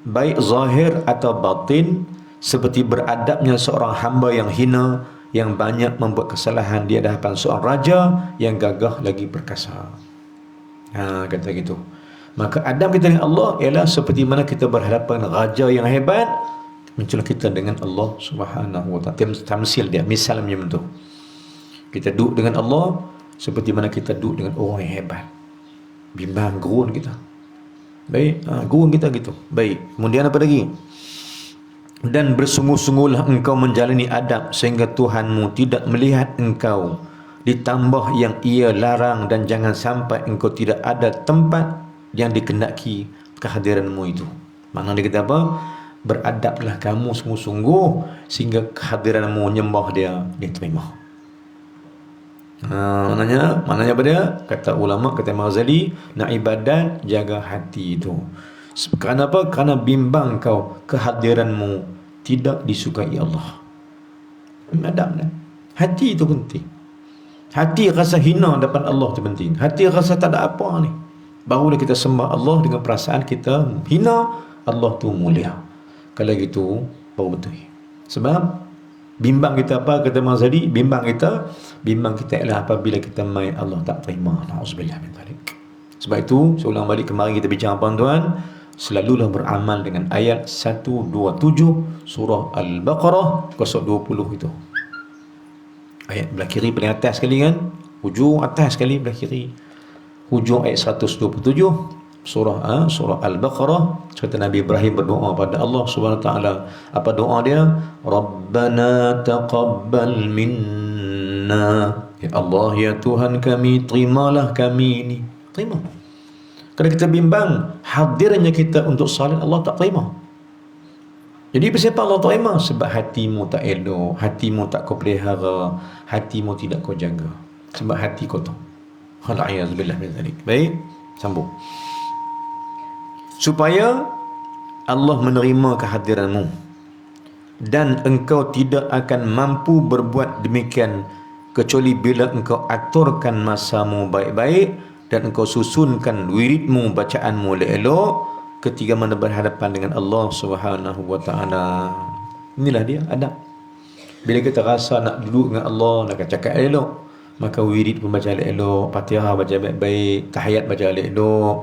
baik zahir atau batin, seperti beradabnya seorang hamba yang hina, yang banyak membuat kesalahan di hadapan seorang raja yang gagah lagi perkasa. Kata gitu. Maka adab kita dengan Allah ialah seperti mana kita berhadapan dengan raja yang hebat, menculah kita dengan Allah Subhanahu wa taala. Tamsil dia, misal macam tu. Kita duduk dengan Allah seperti mana kita duduk dengan orang yang hebat. Bimbang gurun kita. Baik, gurun kita gitu. Baik. Kemudian apa lagi? Dan bersungguh-sungguhlah engkau menjalani adab sehingga Tuhanmu tidak melihat engkau, ditambah yang ia larang, dan jangan sampai engkau tidak ada tempat yang dikehendaki kehadiranmu itu. Maknanya dia kata apa? Beradablah kamu sungguh-sungguh sehingga kehadiranmu nyembah dia diterima. Maknanya apa dia? Kata ulama, kata Maghazali, nak ibadat jaga hati itu. Kerana apa? Kerana bimbang kau kehadiranmu tidak disukai Allah. Adab dah. Hati itu penting. Hati rasa hina depan Allah itu penting. Hati rasa tak ada apa ni, barulah kita sembah Allah dengan perasaan kita hina, Allah tu mulia. Kalau gitu baru betul. Sebab bimbang kita apa? Kata Maghazali, bimbang kita ialah apabila kita main Allah tak terima. Na'udzubillah min dzalik. Sebab itu, saya ulang balik, kemarin kita bincang tuan-tuan, selalulah beramal dengan ayat 127 surah Al-Baqarah 20 itu. Ayat belah kiri paling atas sekali kan, hujung atas sekali belah kiri, hujung ayat 127 surah Al-Baqarah. Cerita Nabi Ibrahim berdoa pada Allah Subhanahu wa taala. Apa doa dia? Rabbana taqabbal minna. Ya Allah, ya Tuhan kami, terimalah kami ini. Terima. Kalau kita bimbang hadirnya kita untuk salat, Allah tak terima. Jadi kenapa Allah tak terima? Sebab hatimu tak elok, hatimu tak kau pelihara, hatimu tidak kau jaga. Sebab hati kotor. Alhamdulillah min dzalik. Baik, sambung. Supaya Allah menerima kehadiranmu dan engkau tidak akan mampu berbuat demikian kecuali bila engkau aturkan masamu baik-baik dan engkau susunkan wiridmu, bacaanmu elok ketika mana berhadapan dengan Allah Subhanahu wa taala. Inilah dia adab. Bila kita rasa nak duduk dengan Allah, nak cakap elok, maka wirid pun baca elok, Fatihah baca baik-baik, tahiyat baca elok.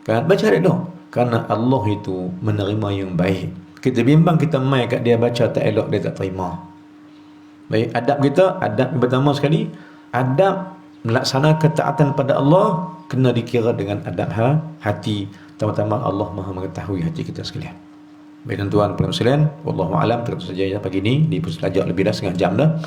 Kan? Baca elok. Kerana Allah itu menerima yang baik. Kita bimbang kita mai kat dia baca tak elok, dia tak terima. Baik, adab kita, adab yang pertama sekali, adab melaksanakan ketaatan pada Allah kena dikira dengan adab hati. Pertama-tama Allah Maha mengetahui hati kita sekalian. Baik tuan-tuan puan sekalian, wallahu alam, terus saja ya pagi ni di pusat lebih dah setengah jam dah.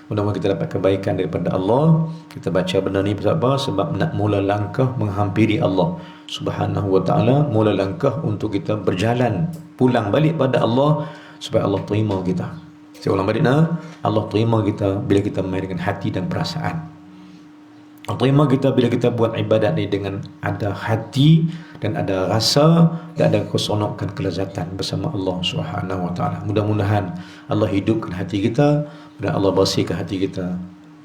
Mudah-mudahan kita dapat kebaikan daripada Allah. Kita baca benda ni sebab apa? Sebab nak mula langkah menghampiri Allah Subhanahu wa taala, mula langkah untuk kita berjalan pulang balik pada Allah supaya Allah terima kita. Saya ulang balik Allah terima kita bila kita main dengan hati dan perasaan. Allah terima kita bila kita buat ibadat ni dengan ada hati dan ada rasa dan ada keseronokan, kelezatan bersama Allah Subhanahu wa taala. Mudah-mudahan Allah hidupkan hati kita dan Allah bersihkan hati kita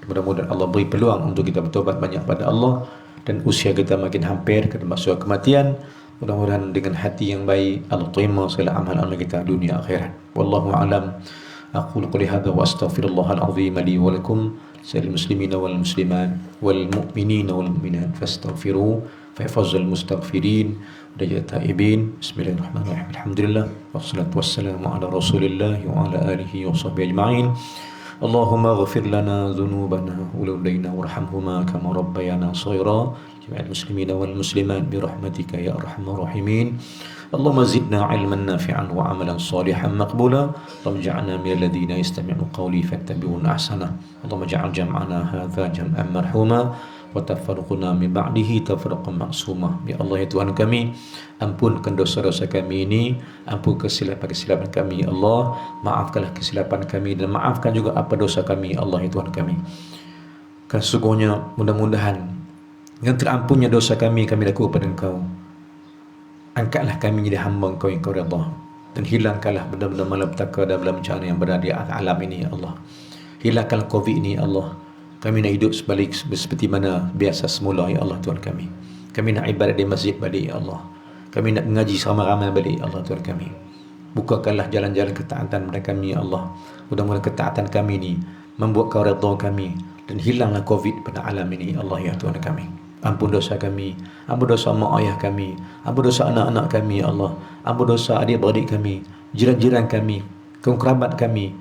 Mudah-mudahan Allah beri peluang untuk kita bertobat banyak pada Allah, dan usia kita makin hampir ke masa kematian. Mudah-mudahan dengan hati yang baik Allah terima segala amal-amal kita dunia akhirat. Wallahu a'lam. Aqulu qouli hadza wa astaghfirullahal azim li wa lakum sa'il muslimina wal muslimat wal mu'minina wal mu'minat fastaghfiru fa yafzul mustaghfirin wa taibin. Bismillahirrahmanirrahim. Alhamdulillah wassalatu wassalamu ala Rasulillah wa ala alihi wa sahbihi ajma'in. Allahumma ighfir lana dhunubana wa lawlayna warhamhuma kama rabbayana shaghira. Jami'al muslimina wal muslimat bi rahmatika ya arhamar rahimin. Allahumma zidna ilman nafi'an wa amalan salihan maqbula. Allahumma ja'alna minal ladzina yastami'una qawli fattabi'una ahsana. Allahumma ja'al jam'ana hadza jam'an marhuma wa tafarruquna min ba'dihi tafarruqan ma'suma. Ya Allah ya Tuhan kami, ampunkan dosa-dosa kami ini, ampunkan kesilapan-kesilapan kami ya Allah, maafkanlah kesilapan kami dan maafkan juga apa dosa kami ya Allah ya Tuhan kami. Karena sesungguhnya mudah-mudahan dengan terampunnya dosa kami laku kepada Engkau. Angkatlah kami menjadi hamba Engkau yang Kau redha, dan hilangkanlah benda-benda malapetaka dan bencana yang berada di alam ini ya Allah. Hilangkanlah Covid ini ya Allah. Kami nak hidup seperti mana biasa semula ya Allah Tuhan kami. Kami nak ibadat di masjid balik ya Allah. Kami nak mengaji ramai-ramai balik ya Allah Tuhan kami. Bukakanlah jalan-jalan ketaatan pada kami ya Allah. Mudah-mudahan ketaatan kami ini membuat Kau redha kami, dan hilanglah Covid pada alam ini ya Allah ya Tuhan kami. Ampun dosa kami, ampun dosa mak ayah kami, ampun dosa anak-anak kami ya Allah, ampun dosa adik-beradik kami, jiran-jiran kami, kaum kerabat kami,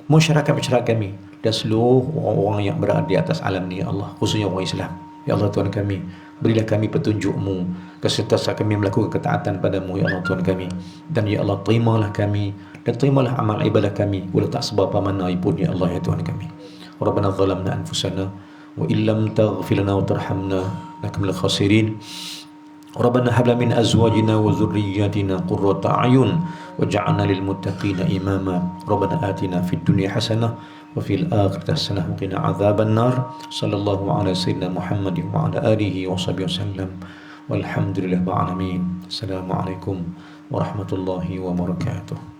masyarakat kami, dan seluruh orang-orang yang berada di atas alam ni ya Allah, khususnya orang Islam. Ya Allah Tuhan kami, berilah kami petunjuk-Mu, kesentiaan kami melakukan ketaatan pada-Mu ya Allah Tuhan kami. Dan ya Allah, terimalah kami dan terimalah amal ibadah kami walau tak seberapa mana pun ya Allah ya Tuhan kami. Rabbana zalamna anfusana wa illam taghfir lana wa tarhamna lakamul khasirin. Rabbana hab lana min azwajina wa dhurriyyatina qurrata a'yun waj'alna lil muttaqina imama. Rabbana atina fid dunya hasanah wa fil akhirati hasanah wa qina adzaban nar. Sallallahu ala sayyidina Muhammadin wa ala alihi wa sahbihi wasallam. Walhamdulillahil alamin. Assalamualaikum warahmatullahi wabarakatuh.